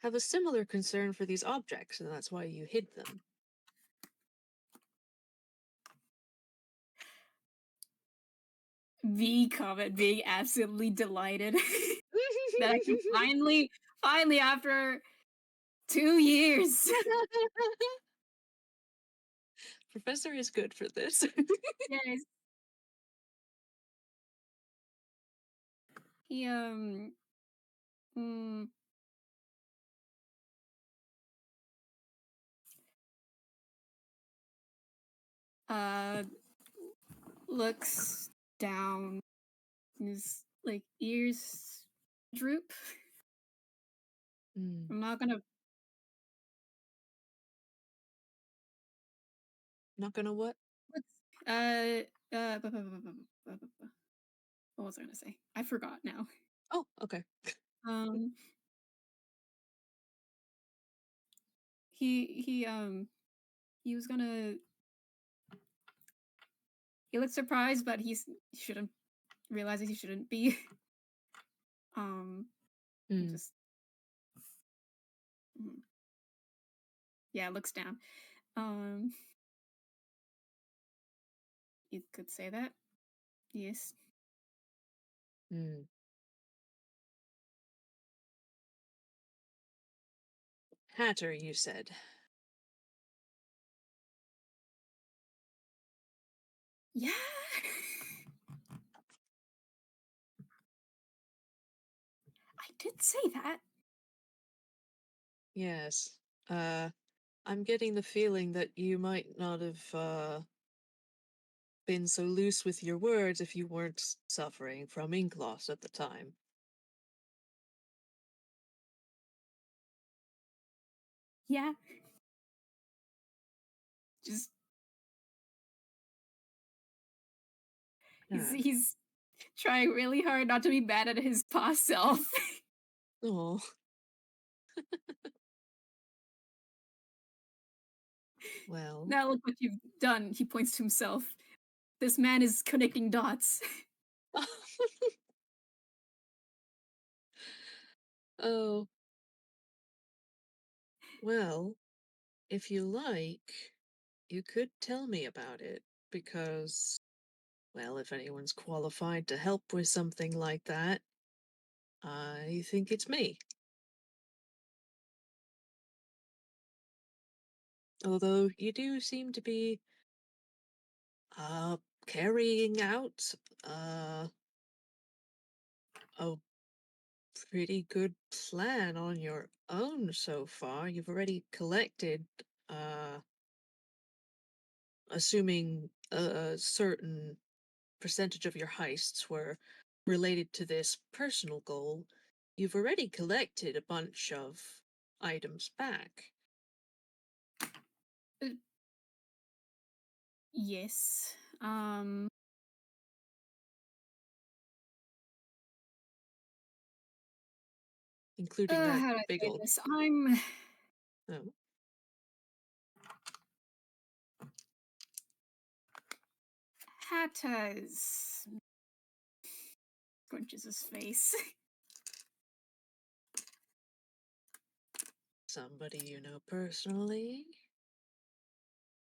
have a similar concern for these objects and that's why you hid them? The Comet being absolutely delighted that I can finally after 2 years. Professor is good for this. Yes. He mm, uh looks down and his like ears droop. Hmm. I'm not gonna Not gonna what? what's what was I gonna say? I forgot now. Oh, okay. Um he he was gonna he looked surprised, but he shouldn't realizes he shouldn't be. Um he Hmm. just mm, yeah, looks down. Um you could say that. Yes. Hmm. Hatter, you said. Yeah. I did say that. Yes. I'm getting the feeling that you might not have been so loose with your words if you weren't suffering from ink loss at the time. Yeah. Just Ah, he's trying really hard not to be mad at his past self. oh, well. Now look what you've done. He points to himself. This man is connecting dots. Oh, well, if you like, you could tell me about it because, well, if anyone's qualified to help with something like that, I think it's me. Although you do seem to be uh carrying out uh a pretty good plan on your own so far. You've already collected uh assuming a certain percentage of your heists were related to this personal goal, you've already collected a bunch of items back, Uh, yes. including that How do I big say old. this? I'm Oh, Hatters. Crunches his face. somebody you know personally?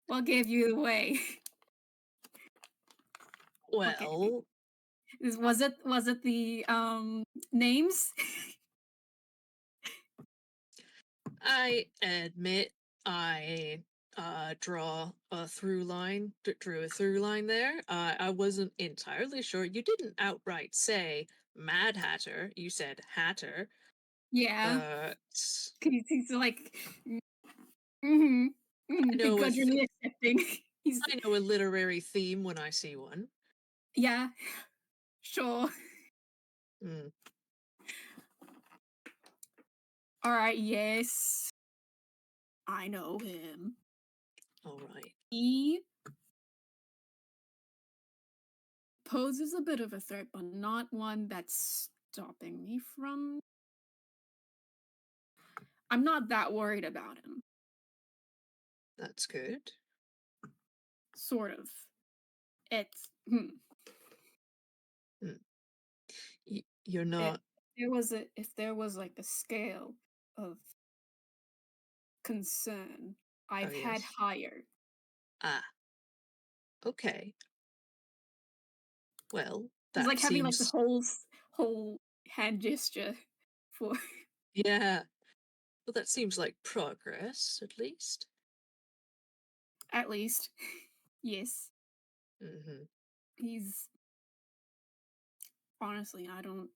What gave you away? Okay. Well, Was it the names? I admit I drew a through line there. I wasn't entirely sure. You didn't outright say Mad Hatter, you said Hatter, Yeah. but 'Cause he's like mm-hmm, I know a begrudgingly accepting. He's I know a literary theme when I see one. yeah, sure. Mm, Alright, yes. I know him. all right. He poses a bit of a threat, but not one that's stopping me from. I'm not that worried about him. That's good. Sort of. It's Mm. You're if not. if there was like a scale of concern, Oh I've had yes. higher. Ah, okay. Well, He's that like having like the seems. whole hand gesture for Yeah. Well, that seems like progress, at least. at least. Yes. Hmm. He's honestly, I don't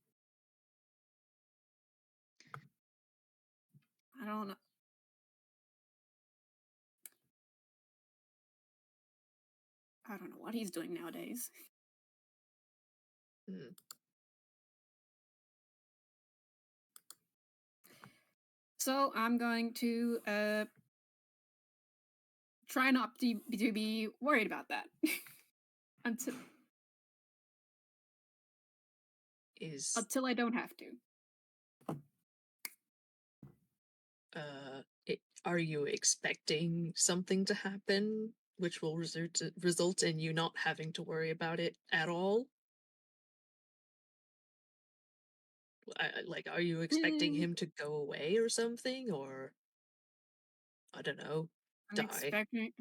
know. I don't know what he's doing nowadays. Mm. So I'm going to try not to be worried about that until Is I don't have to. are you expecting something to happen, which will result in you not having to worry about it at all? Like, are you expecting Mm, him to go away or something, or I don't know, I'm die? expecting.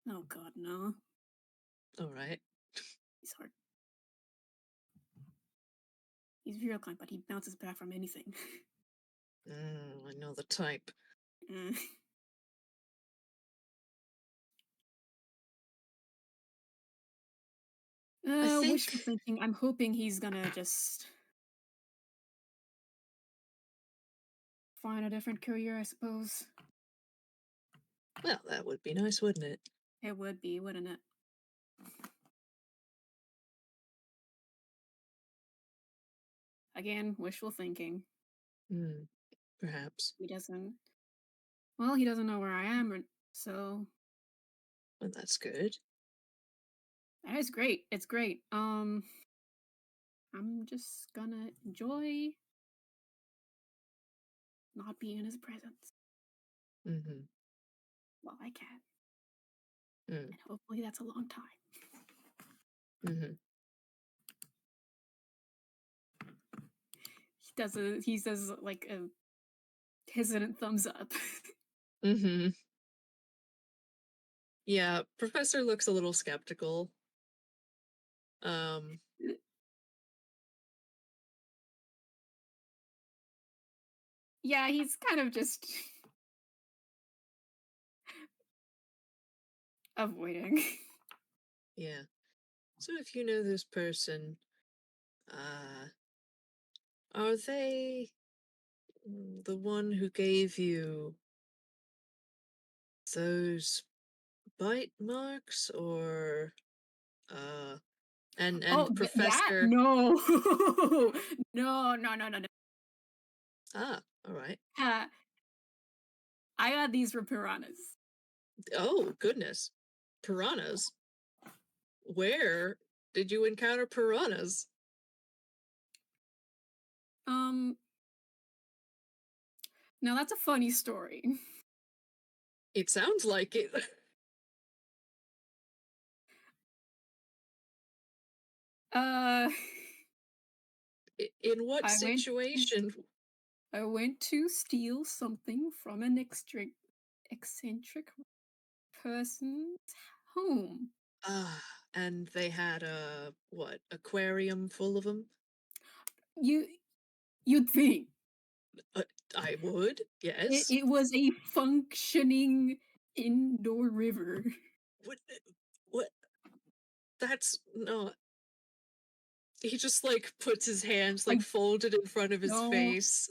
Oh God, no. All right. He's hard. He's real kind, but he bounces back from anything. I know the type. Mm. I Wishful think. thinking. I'm hoping he's gonna just find a different career. I suppose Well, that would be nice, wouldn't it? it would be, wouldn't it? Again, wishful thinking. Hmm. Perhaps. He doesn't. Well, he doesn't know where I am, so Well, that's good. That is great. It's great. I'm just gonna enjoy not being in his presence Mhm. while I can. Mm. And hopefully that's a long time. Mhm. He says like a hesitant thumbs up. Mhm. Yeah, Professor looks a little skeptical. Um, Yeah, he's kind of just avoiding. yeah. So if you know this person, uh, are they the one who gave you those bite marks or uh Oh, and that? Professor No. No, no, no, no, no. all right. Ha, I got these from piranhas. Oh, goodness. Piranhas? Where did you encounter piranhas? Um, Now that's a funny story. It sounds like it. Uh, In what I went to situation? I went to steal something from an eccentric person's home. Ah, and they had a what, aquarium full of them? You you'd think Uh, I would, it, yes. it was a functioning indoor river. What? What? That's not. He just like puts his hands like I folded in front of his don't face.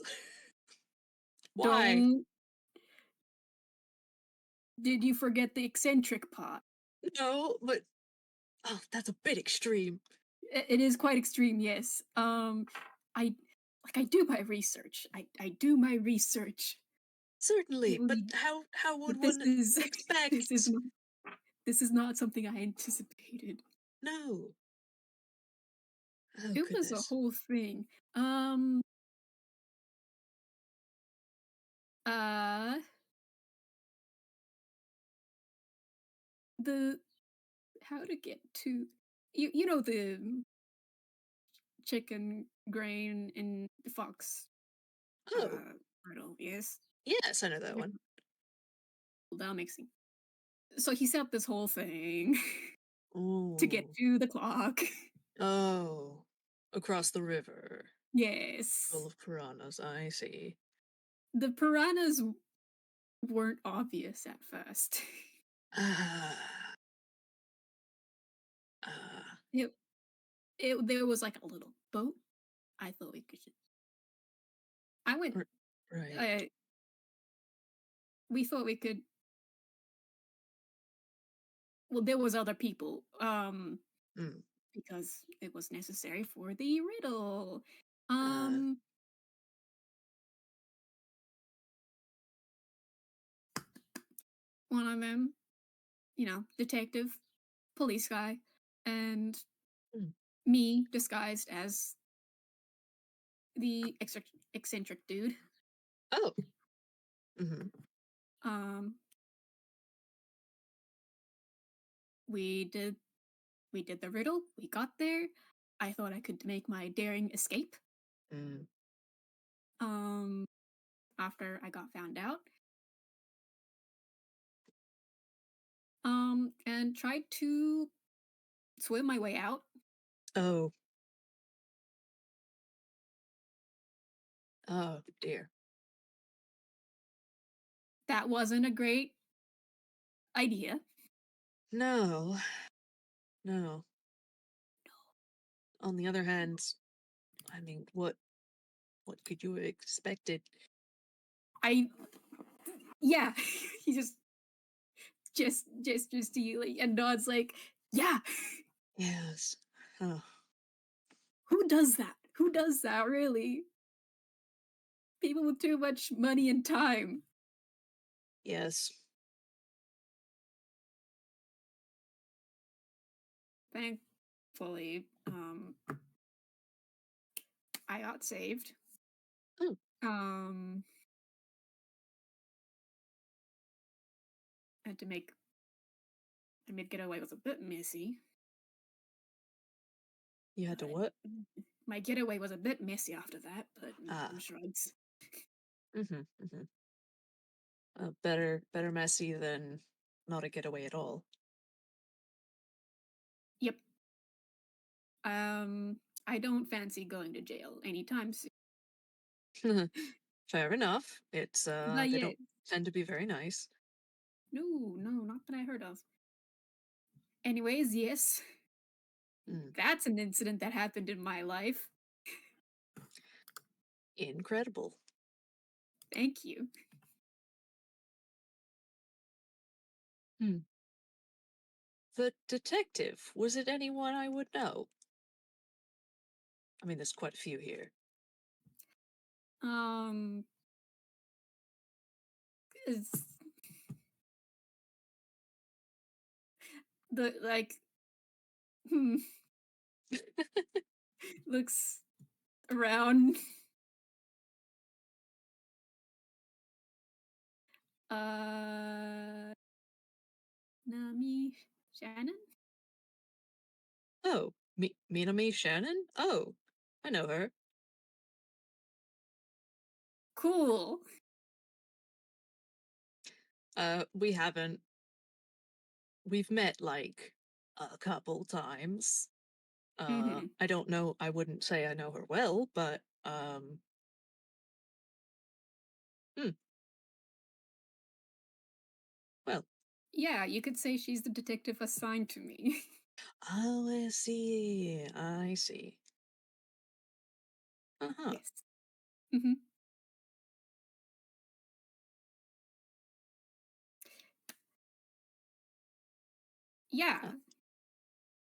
Why? don't Did you forget the eccentric part? No, but oh, that's a bit extreme. It is quite extreme, yes. I I do my research. I do my research. Certainly, but Really, how would but this one is this is expect? not this is not something I anticipated. No. Oh It was a goodness. whole thing. Um, uh, the how to get to you know the chicken grain in the fox Oh, riddle, yes? yes, I know that one. That mixing. So he set up this whole thing to get Oh. to the clock. Oh. Across the river. Full Yes. of piranhas, I see. The piranhas weren't obvious at first. Ah. Ah. It there was like a little boat. I thought we could just I went r- right. uh, we thought we could well there was other people Mm. because it was necessary for the riddle. Uh. Um One of them, detective, police guy, and Mm. me disguised as the eccentric dude. Oh. Hmm. Um we did we did the riddle. We got there. I thought I could make my daring escape. Mm. Um After I got found out. And tried to swim my way out. Oh. Oh dear. That wasn't a great idea. No. No. On the other hand, I mean, what could you have expected? I Yeah, he just to you like, and nods like, yeah. Yes. Oh. Who does that? Who does that? Really? People with too much money and time. Yes. thankfully, I got saved. Oh, Um, had to make I made getaway was a bit messy, you had to but what? my getaway was a bit messy after that. But Ah, shrugs. mm-hmm. Better messy than not a getaway at all. Yep. Um, I don't fancy going to jail anytime soon. Fair enough. It's But they yeah, don't tend to be very nice. no, not that I heard of. Anyways, yes, Mm, that's an incident that happened in my life. incredible. Thank you. Hmm. The detective, was it anyone I would know? I mean, there's quite a few here. Um, is the like hmm, looks around. Uh, Nami Shannon. Oh, Minami Shannon? Oh, I know her. Cool. We haven't. We've met like a couple times. Mm-hmm. I don't know. I wouldn't say I know her well, but hmm, well. Yeah, you could say she's the detective assigned to me. Oh, I see. I see. Uh huh. Yes. Mm-hmm. Uh, Yeah.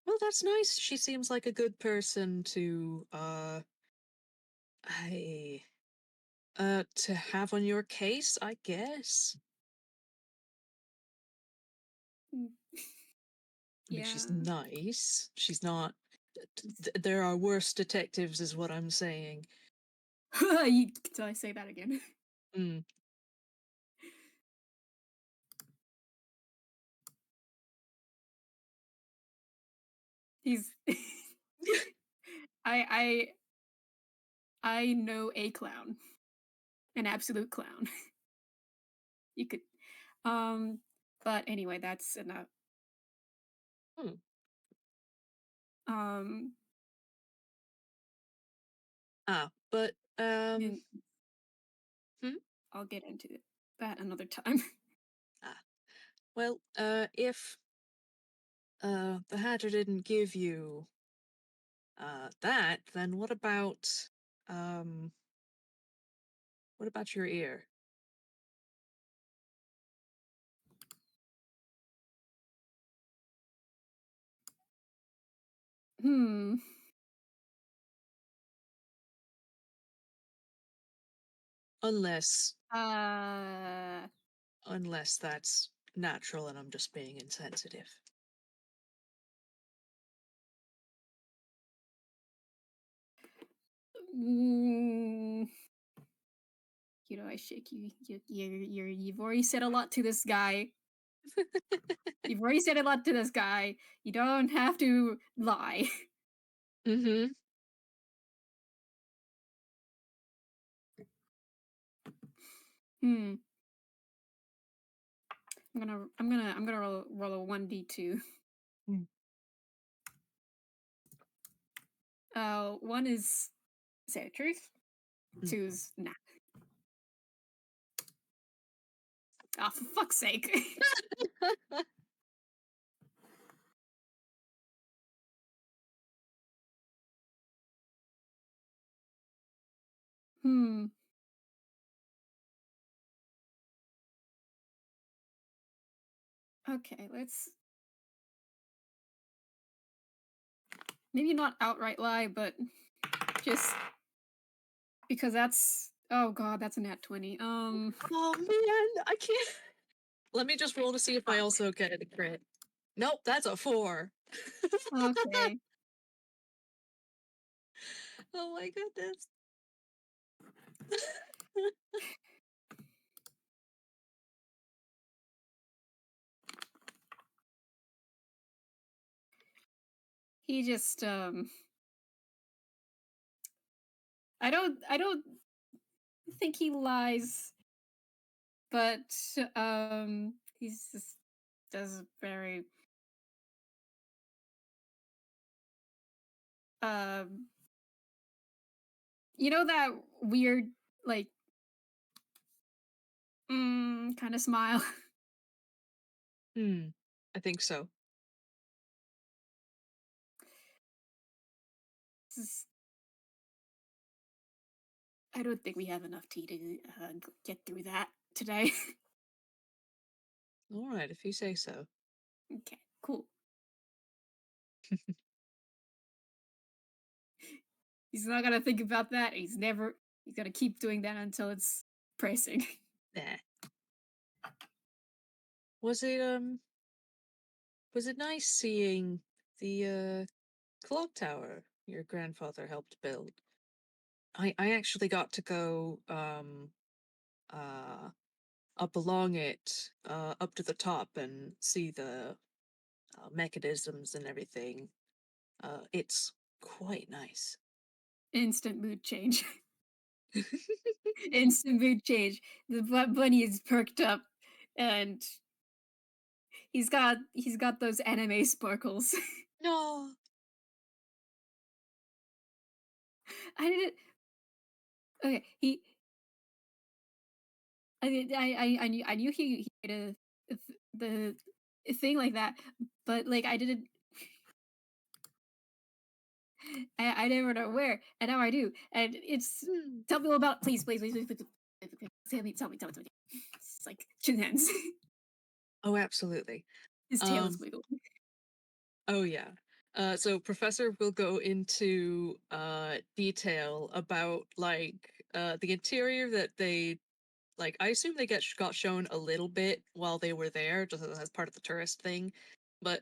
well, that's nice. She seems like a good person I to have on your case, I guess. Mm, I mean, she's yeah. nice. She's not. There are worse detectives, is what I'm saying. Did I say that again? Mm. He's I I know a clown. An absolute clown. You could um but anyway, that's enough. Hmm. Um But and hmm? I'll get into that another time. Ah, well, if the Hatter didn't give you that, then um what about your ear? Hmm. Unless Uh unless that's natural and I'm just being insensitive. mm, I shake you. You've already said a lot to this guy. You've already said a lot to this guy. You don't have to lie. Mm-hmm. Hmm. I'm gonna roll a 1d2. Mm. One is say the truth. Mm. Two is nah. Ah, for fuck's sake. Hmm. Okay, let's maybe not outright lie, but just because that's oh god, that's a nat 20. Oh man, I can't. Let me just roll to see if I Fuck. also get a crit. Nope, that's a 4. Okay. Oh my goodness. He just, I don't think he lies, but, he's just does very, um you know that weird, like, kinda smile? Hmm, I think so. Just I don't think we have enough tea to, get through that today. Alright, if you say so. Okay, cool. He's not gonna think about that, he's gonna keep doing that until it's pressing. Nah. Was it, was it nice seeing the, clock tower your grandfather helped build? I actually got to go, uh, up along it, up to the top and see the, mechanisms and everything. It's quite nice. Instant mood change. Instant mood change. The bunny is perked up, and he's got those anime sparkles. No. I didn't okay, I knew he had the thing like that, but, like, I didn't I never know where, and now I do, and it's Hmm. tell me all about please, please, please, please, please, please, please, tell me. It's like 2 hands. Oh, absolutely. His tail is Um, wiggling. oh yeah. So Professor will go into detail about like the interior that they like. I assume they got shown a little bit while they were there, just as part of the tourist thing. But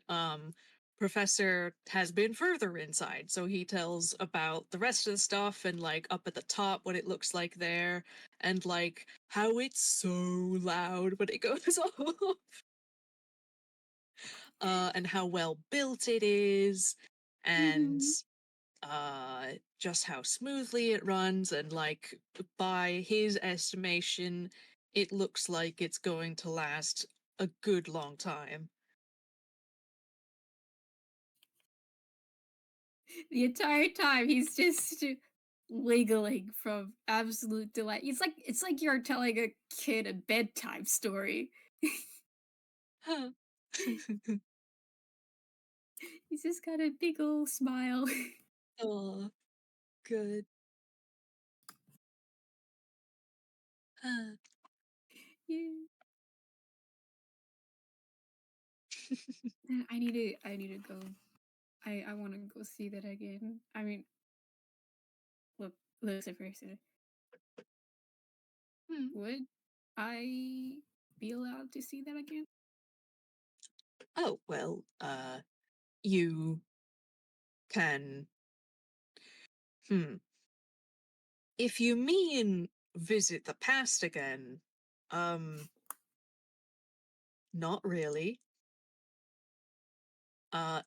Professor has been further inside, so he tells about the rest of the stuff and like up at the top what it looks like there, and like how it's so loud when it goes off. And how well built it is, and Mhm. just how smoothly it runs, and like by his estimation, it looks like it's going to last a good long time. The entire time, he's just wiggling from absolute delight. It's like you're telling a kid a bedtime story. Huh. He's just got a big ol' smile. Oh, good. Huh. Yeah. I need to go. I wanna go see that again. I mean, look, listen first. Hmm. Would I be allowed to see that again? Oh well, you can. Hmm. If you mean visit the past again, um, not really.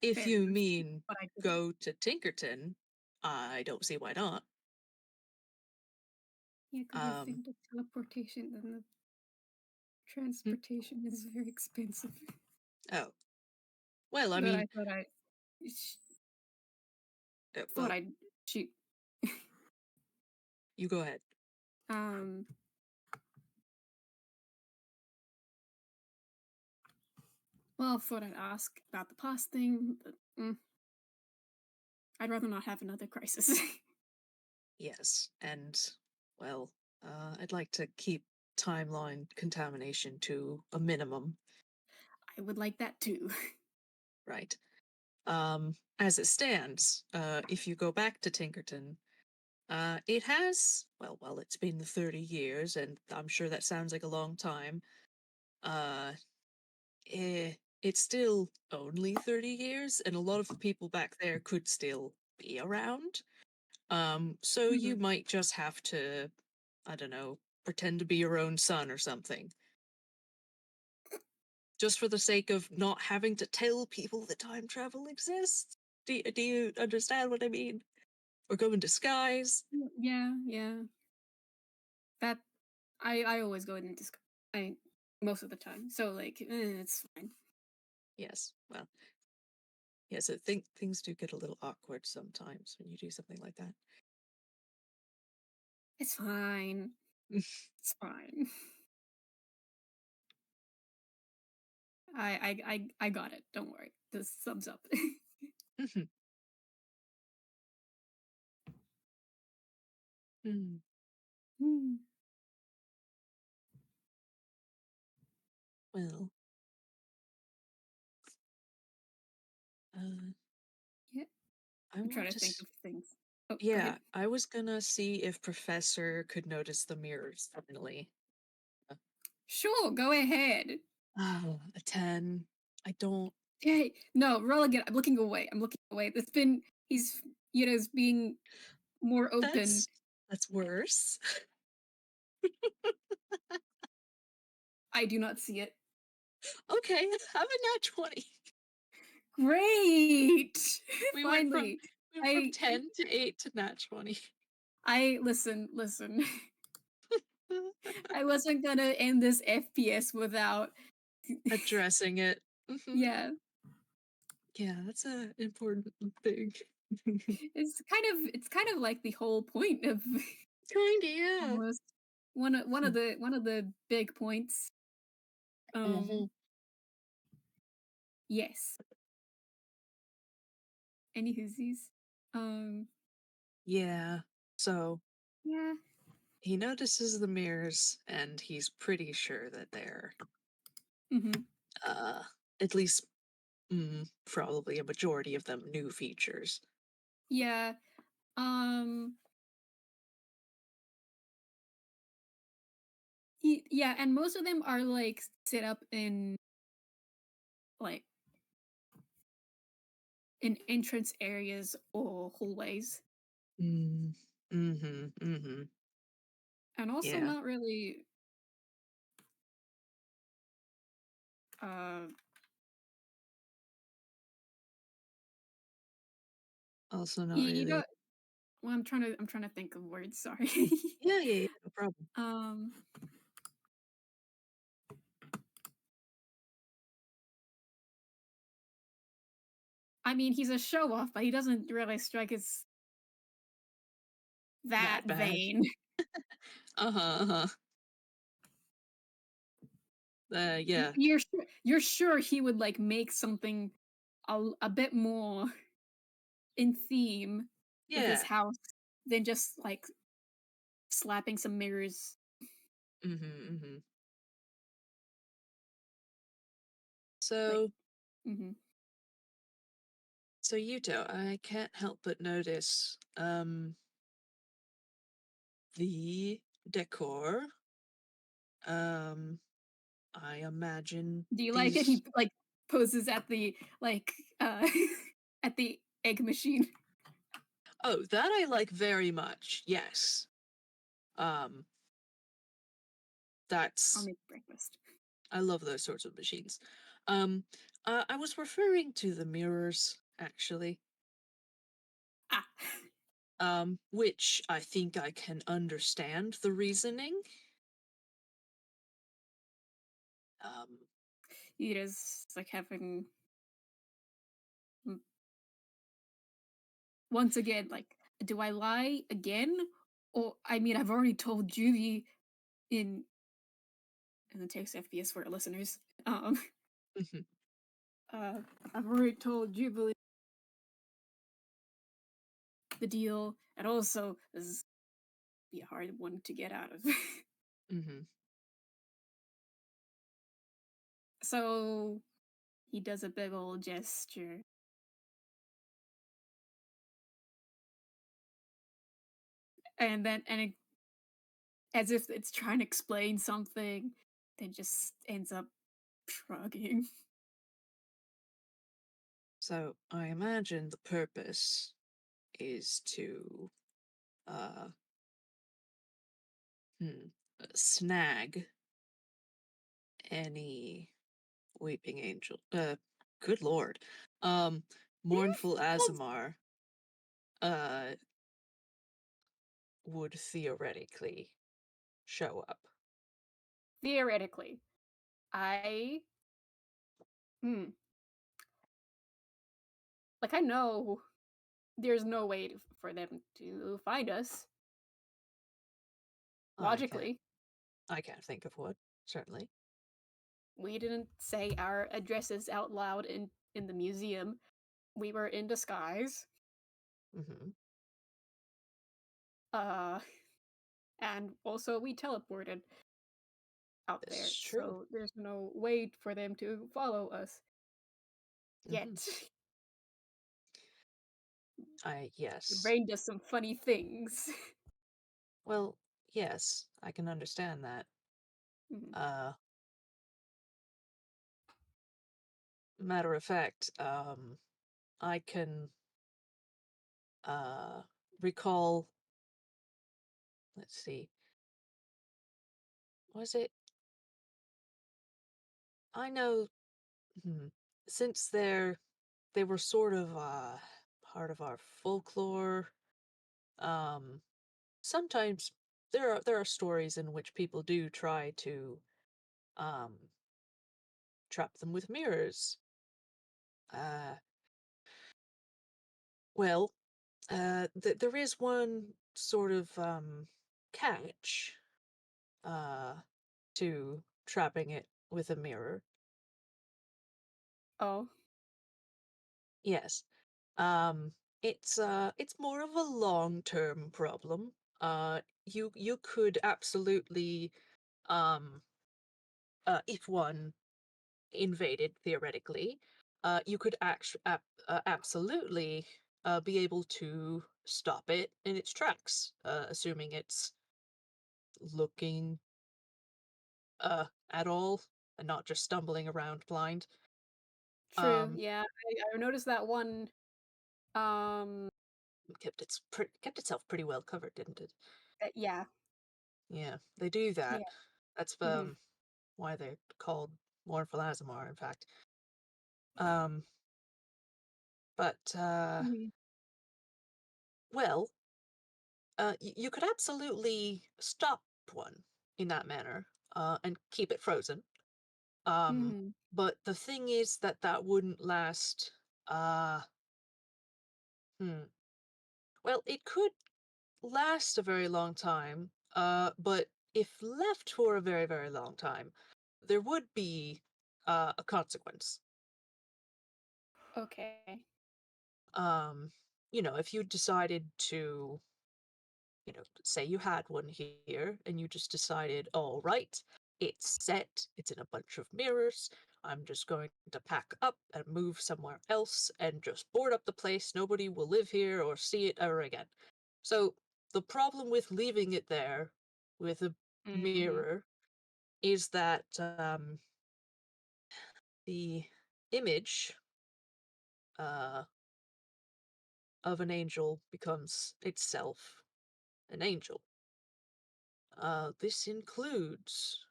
If Fair you enough, mean but I couldn't. go to Tinkerton, I don't see why not. Yeah, because I Um, think the teleportation and the hmm, transportation is very expensive. oh, well, I But mean, I thought I sh thought well, I'd shoot. you go ahead. Um, well, thought I'd ask about the past thing, but, I'd rather not have another crisis. Yes, and well, I'd like to keep timeline contamination to a minimum, I would like that too. right? As it stands, if you go back to Tinkerton, it has, well, it's been 30 years, and I'm sure that sounds like a long time. Uh, it's still only 30 years, and a lot of the people back there could still be around. So you Mhm. might just have to, I don't know, pretend to be your own son or something. Just for the sake of not having to tell people that time travel exists. Do you understand what I mean? Or go in disguise? Yeah, yeah. That I always go in disc I most of the time. So like, it's fine. Yes. Well, yeah, so things do get a little awkward sometimes when you do something like that. It's fine. It's fine. I got it. Don't worry. Just thumbs up. Mhm. Mm. Mm. Well, uh, Yeah. I I'm trying want to to. think of things. Oh, go Yeah, ahead. I was gonna see if Professor could notice the mirrors suddenly. Uh, Sure, go ahead. Oh, a 10. I don't. Hey, no, roll again. I'm looking away. I'm looking away. It's been he's Yito's being more open. That's worse. I do not see it. Okay, have a nat 20. Great! We went from Finally. we went from I 10 to 8 to nat 20. I listen. I wasn't gonna end this FPS without Addressing it. Mhm. yeah. Yeah, that's a important thing. It's kind of like the whole point of Kinda, yeah. almost one of the big points. Um Mhm. yes. Any whoosies. Um Yeah. So yeah. he notices the mirrors, and he's pretty sure that they're, Mhm. uh, at least, probably a majority of them new features. Yeah. Um yeah, and most of them are like set up like in entrance areas or hallways. Mm. Mhm, mhm. And also Yeah. not really uh Also not you really. know well I'm trying to think of words, sorry. Yeah, yeah, yeah, no problem. um I mean he's a show off, but he doesn't really strike as that That bad. vain. Uh-huh, uh-huh. Yeah. You're sure he would like make something a bit more in theme with his Yeah. house than just like slapping some mirrors Mhm, mhm. like So mhm. so Yuto, I can't help but notice, the decor. Um, I imagine Do you like it? these. He like poses at the like at the egg machine. Oh, that I like very much. Yes. Um, I'll that's make breakfast. I love those sorts of machines. I was referring to the mirrors actually. Ah, Which I think I can understand the reasoning. Um, it is like having mm, once again like do I lie again? Or I mean I've already told Judy in and it takes FPS for our listeners. mhm, Uh, I've already told Jubilee the deal, and also this is be a hard one to get out of. mhm, So he does a big old gesture, and as if it's trying to explain something, then just ends up shrugging. So I imagine the purpose is to uh hmm, snag any weeping angel. Good lord. Um, Mournful Close. Azamar uh would theoretically show up. Theoretically, I hmm, like I know there's no way for them to find us I can't logically. I can't think of what, certainly. We didn't say our addresses out loud in the museum. We were in disguise. Hmm. Uh, and also we teleported out This there, is true. so there's no way for them to follow us Hmm. yet. Your Yes. brain does some funny things. Well, yes, I can understand that. Mhm. Uh, Matter of fact, I can uh recall, let's see, was it I know, hmm, since they were sort of part of our folklore, um sometimes there are stories in which people do try to um trap them with mirrors. Uh well, there is one sort of catch uh to trapping it with a mirror. Oh. Yes. Um, it's more of a long-term problem. You could absolutely, um, if one invaded theoretically, you could absolutely be able to stop it in its tracks, assuming it's looking at all and not just stumbling around blind. True, Um, yeah, I noticed that one, um, kept itself pretty well covered, didn't it? yeah, Yeah, they do yeah, that. That's mhm, why they're called Mournful Azamar, in fact. Um, but mhm, well, you could absolutely stop one in that manner, and keep it frozen. Um, mhm, but the thing is that that wouldn't last. Uh, hmm. Well, it could last a very long time. But if left for a very, very long time, there would be a consequence. okay, Um, if you decided to, say you had one here and you just decided, all right, it's set, it's in a bunch of mirrors. I'm just going to pack up and move somewhere else and just board up the place. Nobody will live here or see it ever again. So the problem with leaving it there with a mhm, mirror is that the image uh, of an angel becomes itself an angel. This includes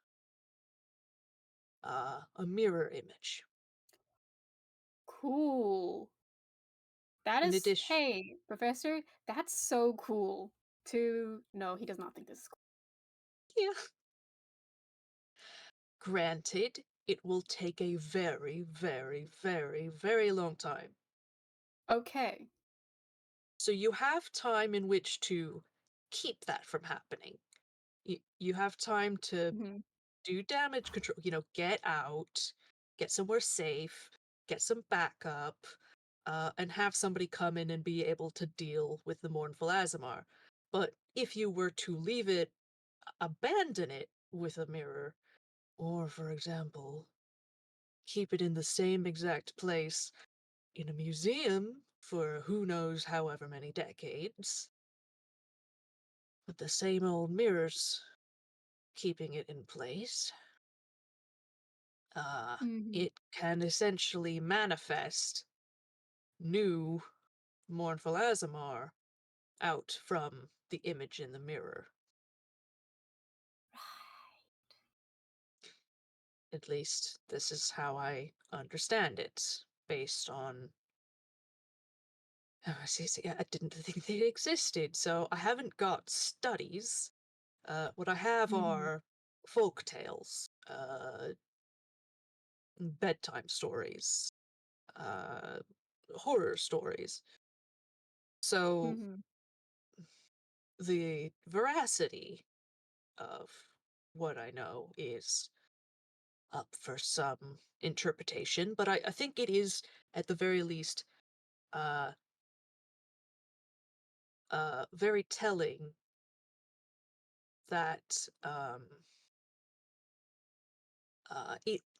a mirror image. cool. That In is addition, hey, professor, that's so cool to no, he does not think this is yeah, granted, it will take a very, very, very, very long time. cool. Okay. So you have time in which to keep that from happening. You have time to Mhm, do damage control, get out, get somewhere safe, get some backup, and have somebody come in and be able to deal with the mournful Azamar. But if you were to leave it, abandon it with a mirror, or, for example, keep it in the same exact place in a museum for who knows however many decades, with the same old mirrors keeping it in place, mhm. it can essentially manifest new mournful Azamar out from the image in the mirror. At least this is how I understand it, based on. Oh, see, I didn't think they existed, so I haven't got studies. What I have Mhm. are folk tales, bedtime stories, uh, horror stories. So Mhm. the veracity of what I know is up for some interpretation, but I think it is, at the very least, uh, very telling that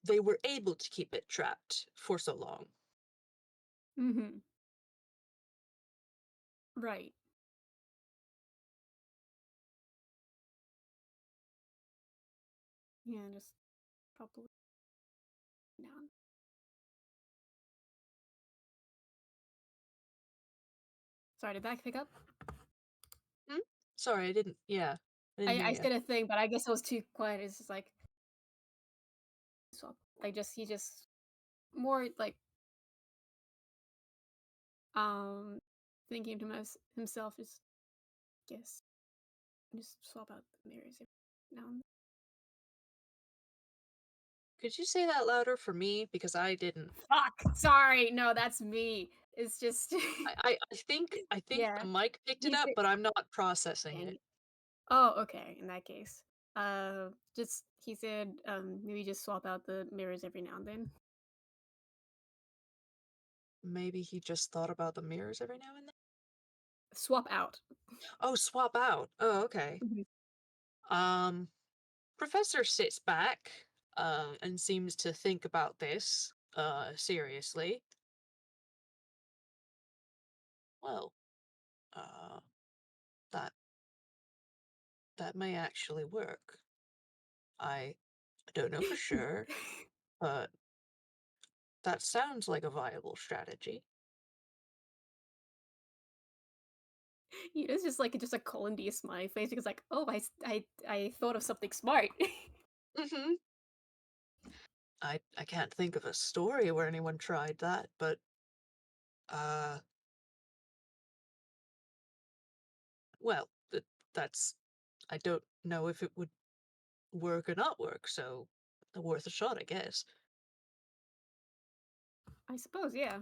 they were able to keep it trapped for so long. Mhm. Right. Yeah, just probably now. Sorry, did that pick up? Hmm? Sorry, I didn't. Yeah, I didn't hear I you. said a thing, but I guess it was too quiet. It's just like so he just more like um thinking to himself just guess just swap out the mirrors every now and then. Could you say that louder for me because I didn't. Fuck! Sorry, no, that's me. It's just I think the yeah. mic picked it He up, said, but I'm not processing dang it. it. Oh, okay. In that case, just he said, maybe just swap out the mirrors every now and then. Maybe he just thought about the mirrors every now and then. Swap out. Oh, swap out. Oh, okay. Mhm. Um, Professor sits back, and seems to think about this, seriously. Well, uh, that that may actually work. I don't know for sure, but that sounds like a viable strategy. It's just like just a colon D smiley face because like, oh, I thought of something smart. Mhm. I can't think of a story where anyone tried that, but, uh, well, that's I don't know if it would work or not work, so worth a shot, I guess. I suppose, yeah.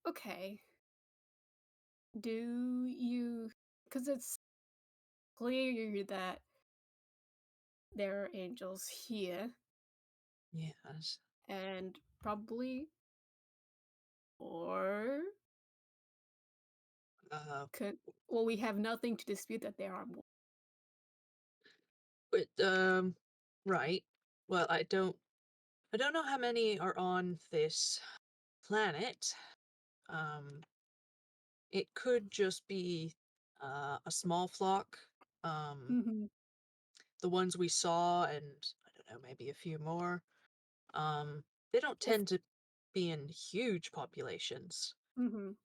Okay. Do you? Because it's clear that there are angels here, Yes. and probably, or Uh, could well, we have nothing to dispute that there are more. but, right. Well, I don't know how many are on this planet. Um, it could just be, a small flock. Um, Mhm, the ones we saw and, I don't know, maybe a few more. They don't if tend to be in huge populations, mhm,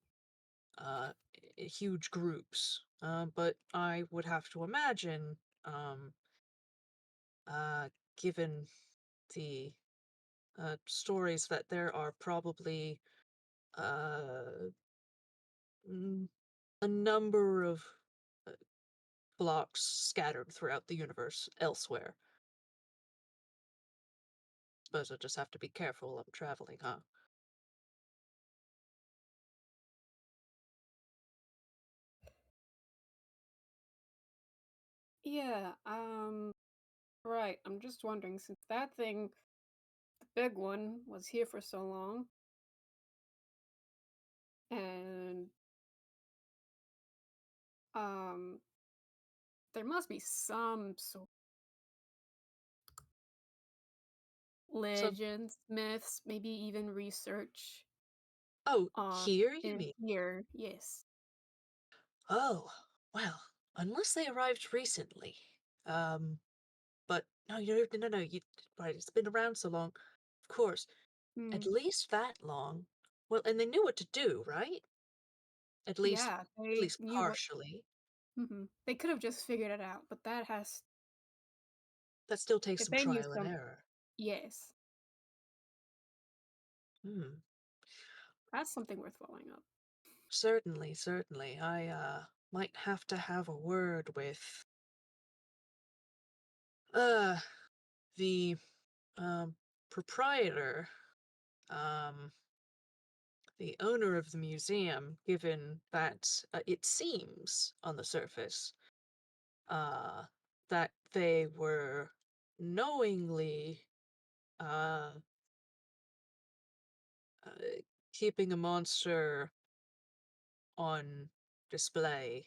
huge groups. But I would have to imagine, um, uh, given the stories, that there are probably uh, mm, a number of uh, blocks scattered throughout the universe elsewhere. Suppose I just have to be careful while I'm traveling, huh? yeah, right, I'm just wondering, since that thing, the big one, was here for so long, and, um, there must be some sort So, legends, myths, maybe even research oh, on here you in mean? here, yes. Oh, well, unless they arrived recently. Um, but no, no, you right, it's been around so long. Of course, at Mm, least that long. Well, and they knew what to do, right? yeah, At they least knew what partially. they could have just figured it out, but that has That still takes if some they knew trial and some error. yes, Hmm. that's something worth following up. Certainly, certainly. I might have to have a word with uh the um proprietor, um the owner of the museum, given that it seems on the surface uh that they were knowingly uh, uh keeping a monster on display,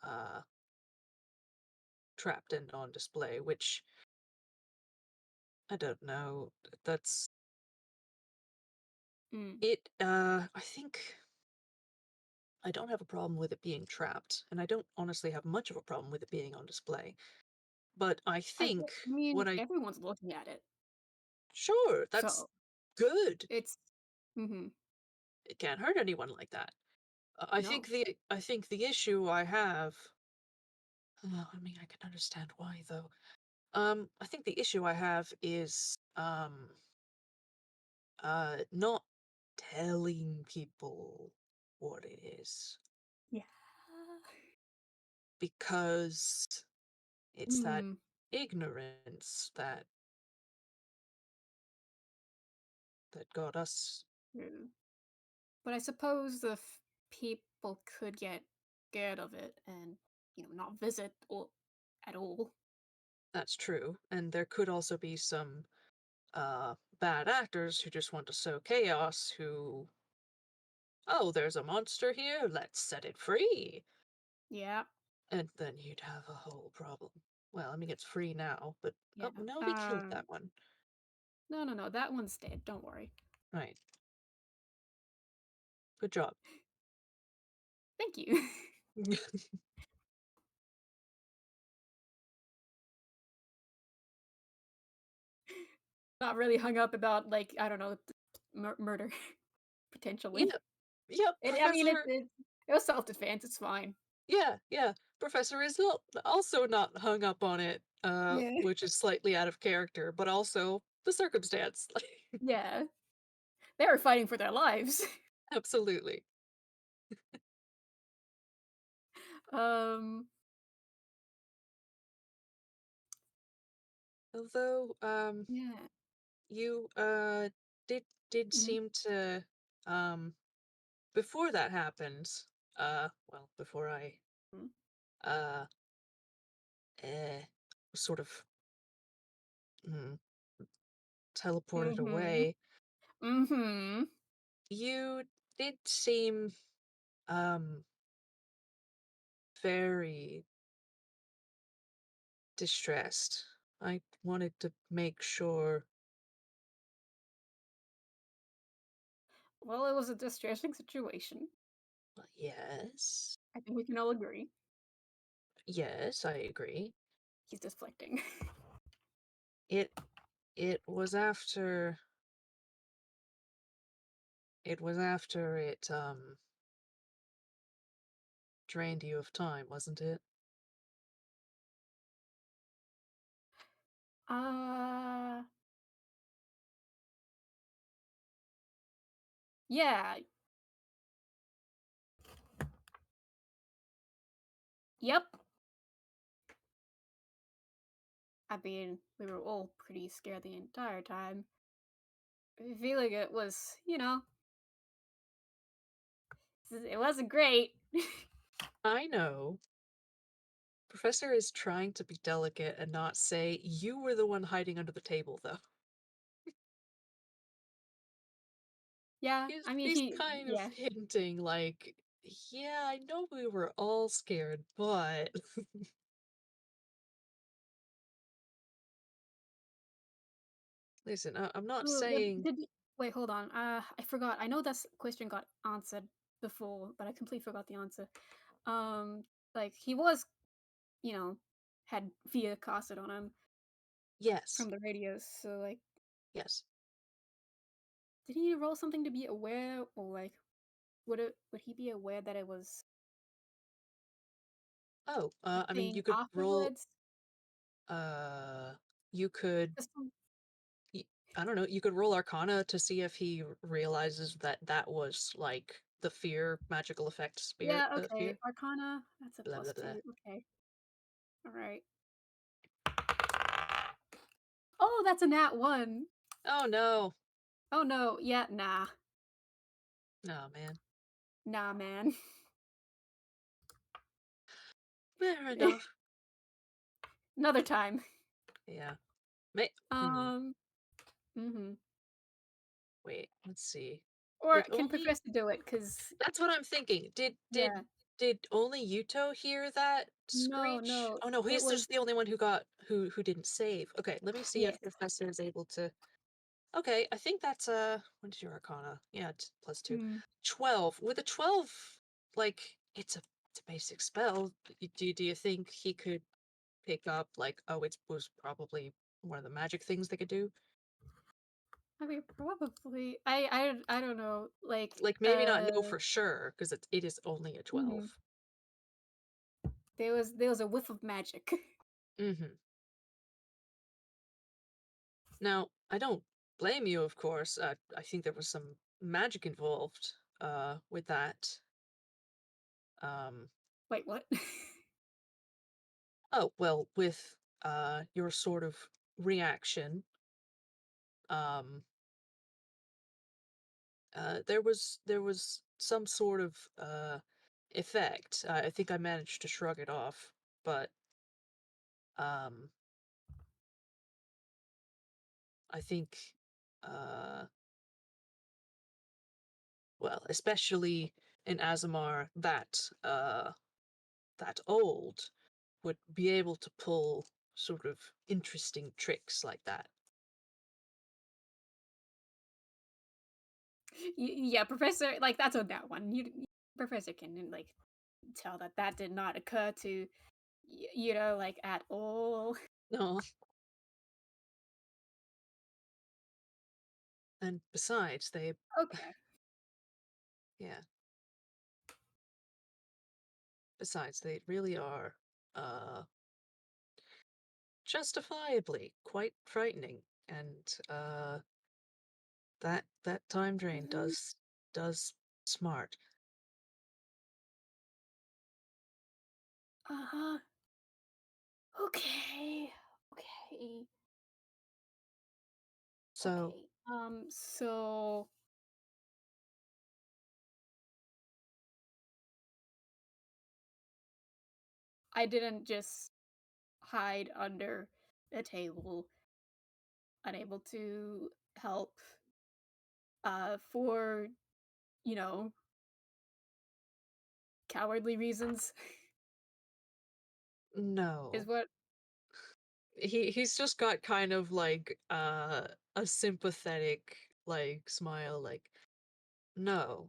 uh trapped and on display, which I don't know. That's Mm. it. I think I don't have a problem with it being trapped, and I don't honestly have much of a problem with it being on display. But I think I mean, what I everyone's looking at it, sure, that's so good. it's mhm, It can't hurt anyone like that. no. I think the issue I have. I mean, I can understand why though. I think the issue I have is not telling people what it is Yeah. because it's that Mm, ignorance that got us. true. But I suppose the people could get scared of it and, not visit or at all. That's true, and there could also be some bad actors who just want to sow chaos who, oh, there's a monster here, let's set it free. Yeah, And then you'd have a whole problem. Well, I mean, it's free now, but yeah. oh no, we killed that one. No, no, no, that one's dead, don't worry. Right. Good job. Thank you. Not really hung up about, like, I don't know, murder, potentially. Yep. Yep. I mean, Professor. it was self-defense, it's fine. Yeah. Yeah. Professor is also not hung up on it, Yeah. which is slightly out of character, but also the circumstance. Yeah. They were fighting for their lives. Absolutely. Um, Although, yeah. you did Mhm, seem to um before that happened, well, before I mhm. uh eh, sort of mm, teleported Mhm. away, Mhm. you did seem um very distressed. I wanted to make sure. Well, it was a distressing situation. Well, yes, I think we can all agree. yes, I agree. He's deflecting. It it was after it drained you of time, wasn't it? Uh, yeah. Yep. I mean, we were all pretty scared the entire time. I feel like it was, it wasn't great. I know. Professor is trying to be delicate and not say you were the one hiding under the table, though. Yeah, I mean, He's kind of yeah. hinting like, yeah, I know we were all scared, but listen, I'm not Ooh, saying wait, hold on. I forgot. I know this question got answered before, but I completely forgot the answer. Um, like he was, you know, had Via casted on him Yes. from the radios. So like, Yes. did he roll something to be aware, or like, would he be aware that it was Oh, a I mean, thing you could roll, afterwards? uh, you could, Just y I don't know, you could roll Arcana to see if he realizes that that was, like, the fear magical effect yeah, okay. fear. Arcana, that's a Blah, blah, plus blah. 2. Okay, all right. Oh, that's a nat 1. Oh, no. Oh no, yeah, nah, Oh, man. nah, man. Fair enough. Another time. Yeah. May Um, mhm. wait, let's see. Or Did can only Professor do it? Cause That's what I'm thinking. yeah. Did only Yuto hear that No, screech? no, Oh, no, it he's was just the only one who got who didn't save. Okay, let me see if yes. Professor is able to. Okay, I think that's what is your Arcana? Yeah, it's plus 2. Mm. 12. With a 12, like it's a basic spell. Do you think he could pick up like, oh, it was probably one of the magic things they could do? I mean, probably. I don't know. Like maybe not know for sure because it is only a Mhm. 12. There was a whiff of magic. Mhm. Now, I don't blame you, of course. I think there was some magic involved with that. Um, Wait, what? oh, well, with your sort of reaction, um, there was some sort of effect. I think I managed to shrug it off, but um, I think, uh, well, especially in Azamar, that old would be able to pull sort of interesting tricks like that. Yeah, Professor, like that's on that one. Professor can like tell that that did not occur to like at all. No, and besides, they, Okay. yeah, besides, they really are, uh, justifiably quite frightening, and that time drain Mhm. does smart. Uh-huh. Okay. Okay. So Okay. So I didn't just hide under a table, unable to help for, you know, cowardly reasons is no, what he's just got kind of like a sympathetic like smile, like no,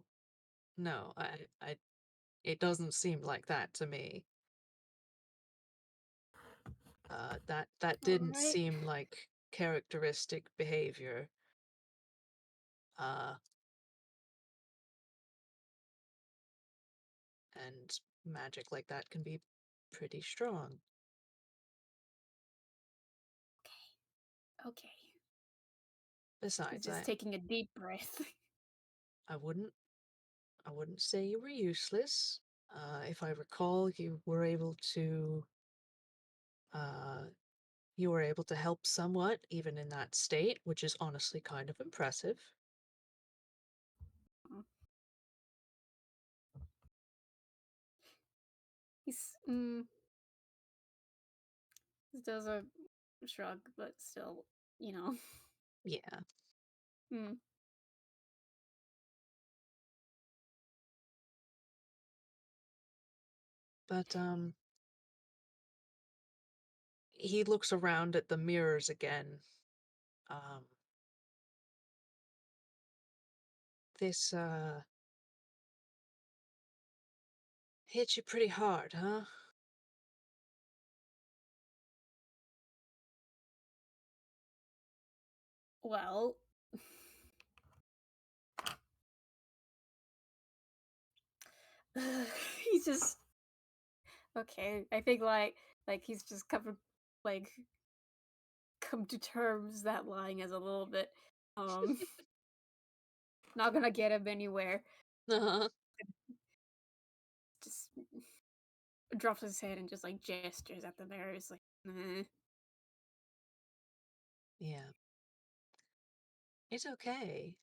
no, I it doesn't seem like that to me. That all didn't right. seem like characteristic behavior. Uh, and magic like that can be pretty strong. Okay. He's Besides, just taking a deep breath. I wouldn't I wouldn't say you were useless. If I recall, uh, you were able to help somewhat even in that state, which is honestly kind of impressive. Mm. He's he does a shrug, but still, you know. Yeah, Hmm. but he looks around at the mirrors again. Um, this hit you pretty hard, huh? Well, he's just okay. I think he's just like come to terms that lying is a little bit um not gonna get him anywhere. Uh-huh. Just drops his head and just like gestures at the mirrors like, "Nah." Yeah. It's okay.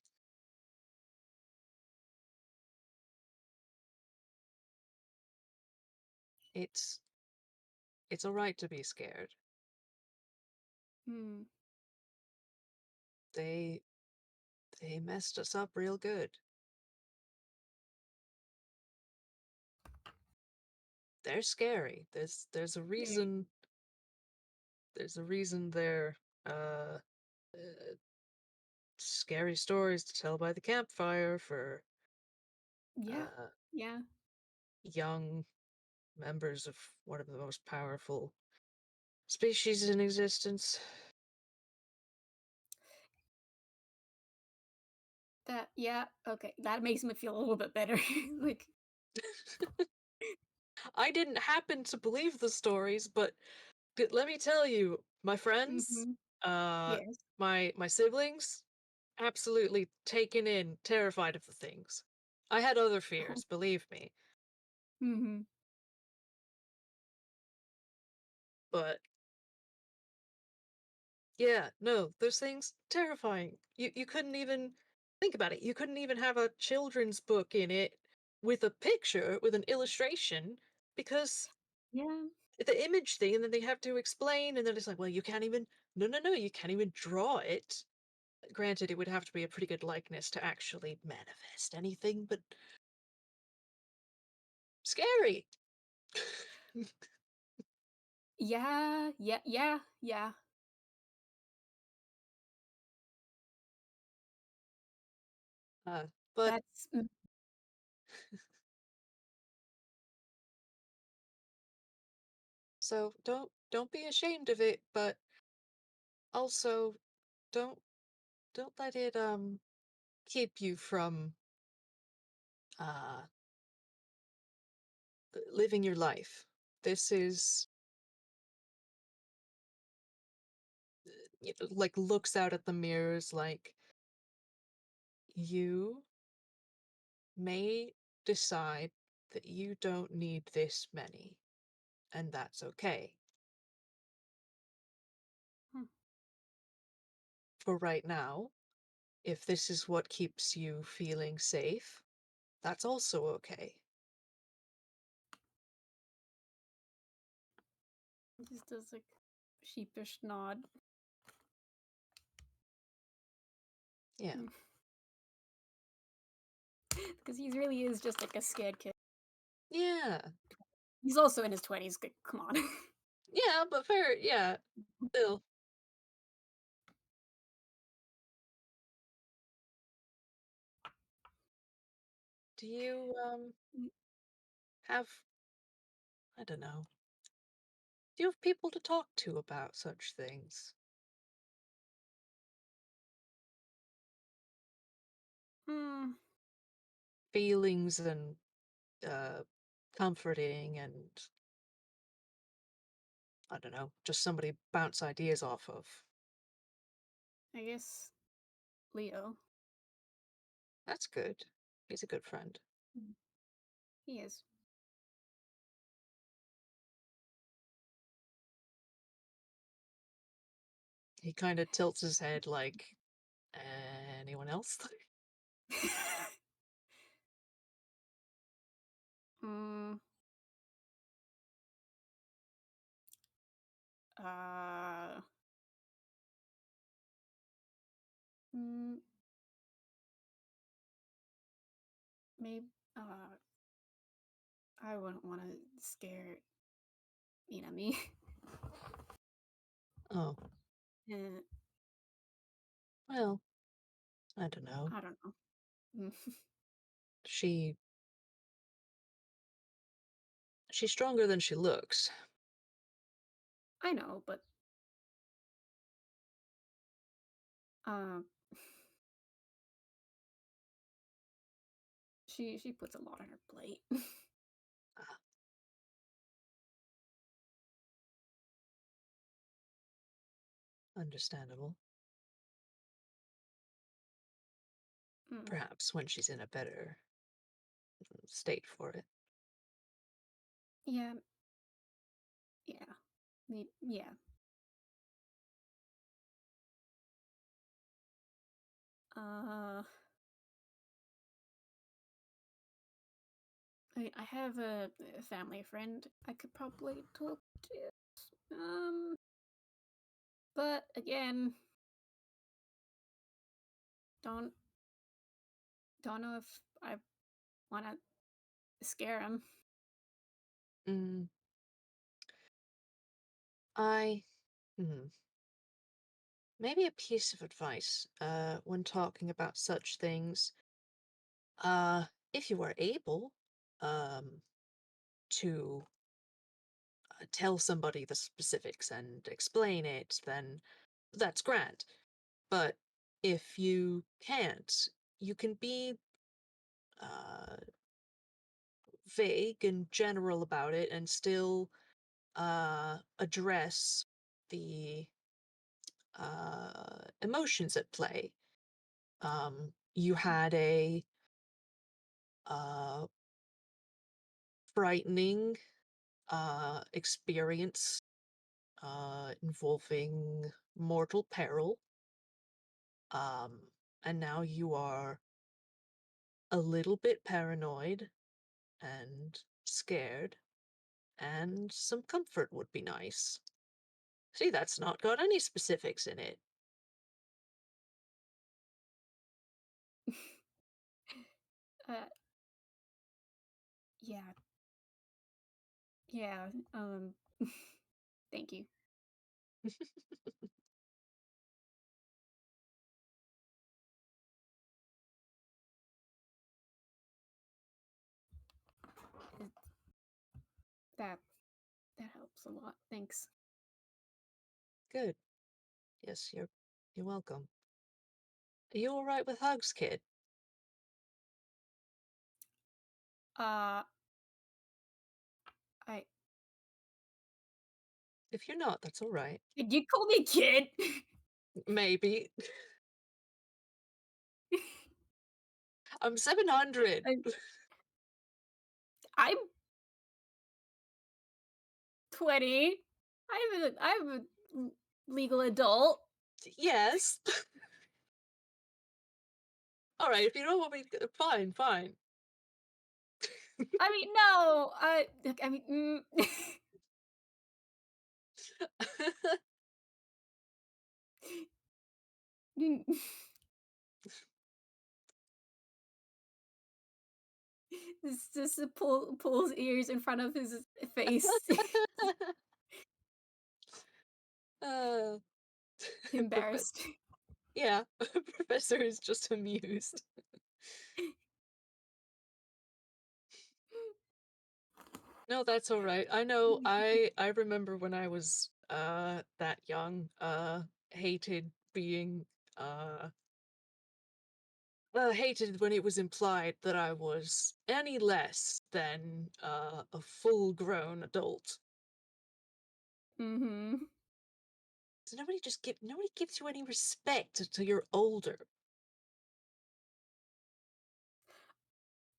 It's it's all right to be scared. Hmm. They they messed us up real good. They're scary. Very. There's a reason they're uh, uh scary stories to tell by the campfire for Yeah. uh Yeah. young members of one of the most powerful species in existence. That yeah, okay. That makes me feel a little bit better. Like, I didn't happen to believe the stories, but let me tell you, my friends, mhm. uh, Yes. my siblings, absolutely taken in, terrified of the things. I had other Oh. fears, believe me, Mhm. but yeah, no, those things terrifying. You couldn't even think about it. You couldn't even have a children's book in it with a picture with an illustration because Yeah. the image thing, and then they have to explain, and then it's like, well, you can't even. No, no, no, you can't even draw it. Granted, it would have to be a pretty good likeness to actually manifest anything, but scary. Yeah, yeah, yeah, yeah. uh, but That's so don't be ashamed of it, but also don't don't let it keep you from uh living your life. This is like looks out at the mirrors like you may decide that you don't need this many, and that's okay. hmm, For right now, if this is what keeps you feeling safe, that's also okay. just does like sheepish nod. Yeah. Because he really is just like a scared kid. Yeah. He's also in his 20s. Come on. Yeah, but fair, yeah. Still. Do you have I don't know. Do you have people to talk to about such things? Hmm. Feelings and uh comforting and I don't know, just somebody bounce ideas off of. I guess Leo. That's good. He's a good friend. Mm, he is. He kind of tilts his head like anyone else? Hmm. Uh. Mm, maybe. I wouldn't want to scare me. Oh, Eh, well, I don't know. I don't know. Mm, She she's stronger than she looks. I know, but Um, she puts a lot on her plate. Ah, understandable. Mm, Perhaps when she's in a better state for it. yeah, yeah, yeah. Uh, I have a family friend I could probably talk to. But again, don't don't know if I want to scare him. Mm, I hmm, maybe a piece of advice when talking about such things. Uh, if you are able um, to tell somebody the specifics and explain it, then that's grand. But if you can't, you can be uh, vague and general about it and still address the emotions at play. You had a uh, frightening experience involving mortal peril, and now you are a little bit paranoid and scared, and some comfort would be nice. See, that's not got any specifics in it. Uh, yeah, yeah. Thank you. It, that that helps a lot. Thanks. Good. Yes, you're welcome. Are you all right with hugs, kid? Uh, I If you're not, that's all right. Did you call me kid? Maybe. I'm 700. I, I'm 20. I'm a legal adult. Yes. All right, if you don't want me, fine, fine. I mean, no. I mean, this just pulls ears in front of his face. uh, Professor. Embarrassed. Yeah, Professor is just amused. No, that's all right. I know I remember when I was that young, hated being uh hated when it was implied that I was any less than a full-grown adult. Mhm. So nobody gives you any respect until you're older.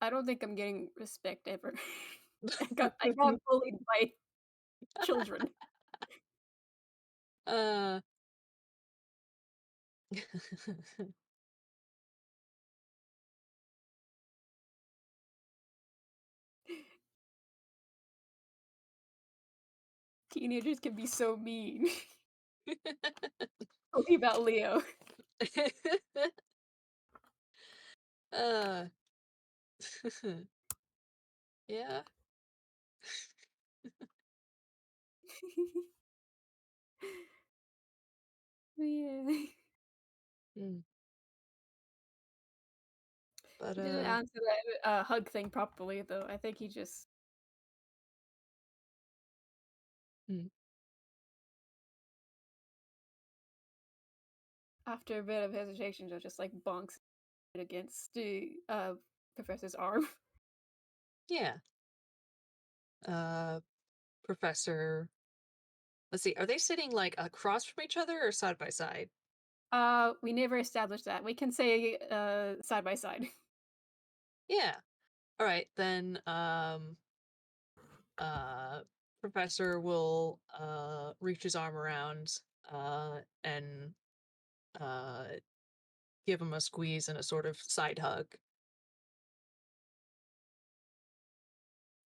I don't think I'm getting respect ever. I got bullied by children. uh Teenagers can be so mean. Only about Leo. uh yeah. Yeah. Mm, but He didn't answer that, hug thing properly, though. I think he just mm, after a bit of hesitation, just like bonks it against the professor's arm. Yeah. Uh, Professor. Let's see. Are they sitting like across from each other or side by side? We never established that. We can say side by side. Yeah. All right. Then uh Professor will reach his arm around and uh give him a squeeze and a sort of side hug.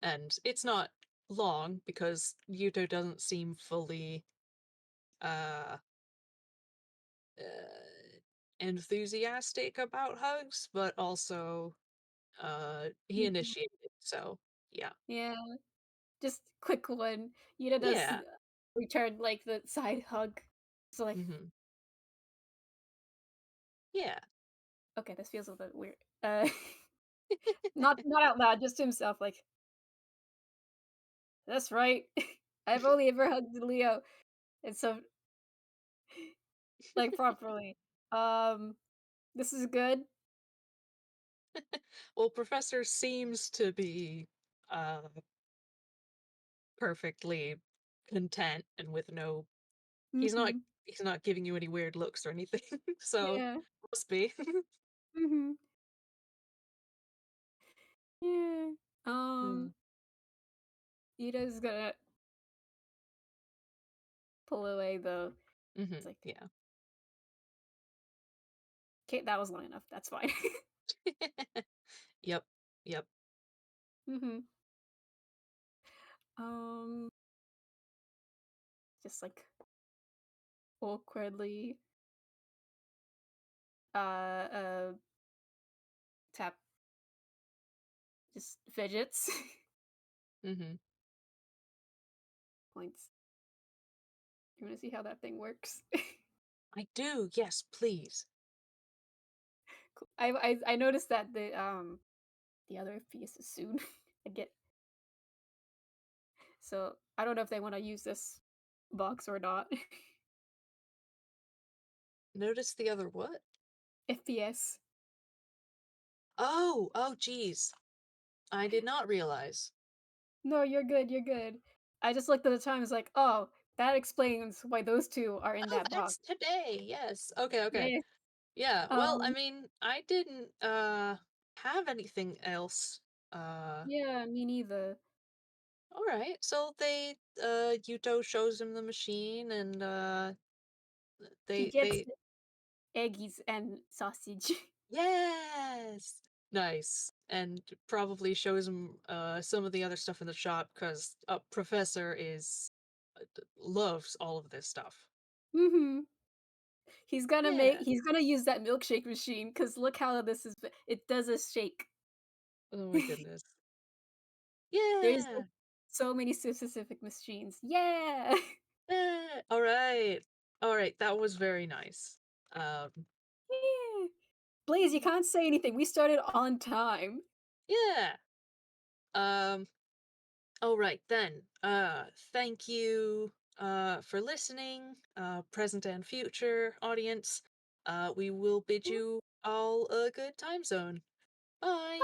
And it's not long because Yuto doesn't seem fully uh, uh enthusiastic about hugs, but also he Mhm. initiated, so yeah. Yeah, just quick one. Yuna does Yeah. return like the side hug. So like, Mhm. Yeah. okay, this feels a bit weird. Not out loud, just to himself. Like, that's right. I've only ever hugged Leo, and so like properly. Um, this is good. Well, Professor seems to be uh perfectly content and with no he's not Mhm. he's not giving you any weird looks or anything. So Yeah. must be. Mhm. Yeah. Mm, Yuta's gonna pull away though. It's like, yeah. okay, that was long enough. That's fine. Yep. Yep. Mhm. Um, just like awkwardly uh tap just fidgets. Mhm. Points. You wanna see how that thing works? I do. Yes, please. Cool. I noticed that the other piece is soon. I get so I don't know if they wanna use this box or not. Notice the other what? FPS. Oh, oh geez. I did not realize. No, you're good, you're good. I just looked at the time, it's like, "Oh, that explains why those 2 are in Oh, that box." that's today. Yes. Okay, okay. Yeah. Yeah. Well, I Um, mean, I didn't have anything else. Uh yeah, me neither. all right. So they Yuto shows him the machine and He they gets they eggies and sausage. yes. Nice. And probably shows him some of the other stuff in the shop cuz professor is loves all of this stuff. Mhm. Yeah. He's gonna use that milkshake machine because look how this is it does a shake. Oh my goodness. There's, like, Yeah. so many specific machines. Yeah! All right. All right. That was very nice. Um, Yeah! Blaze, you can't say anything, we started on time. yeah. Um, all right then. Thank you for listening, present and future audience. We will bid you all a good time zone. Bye.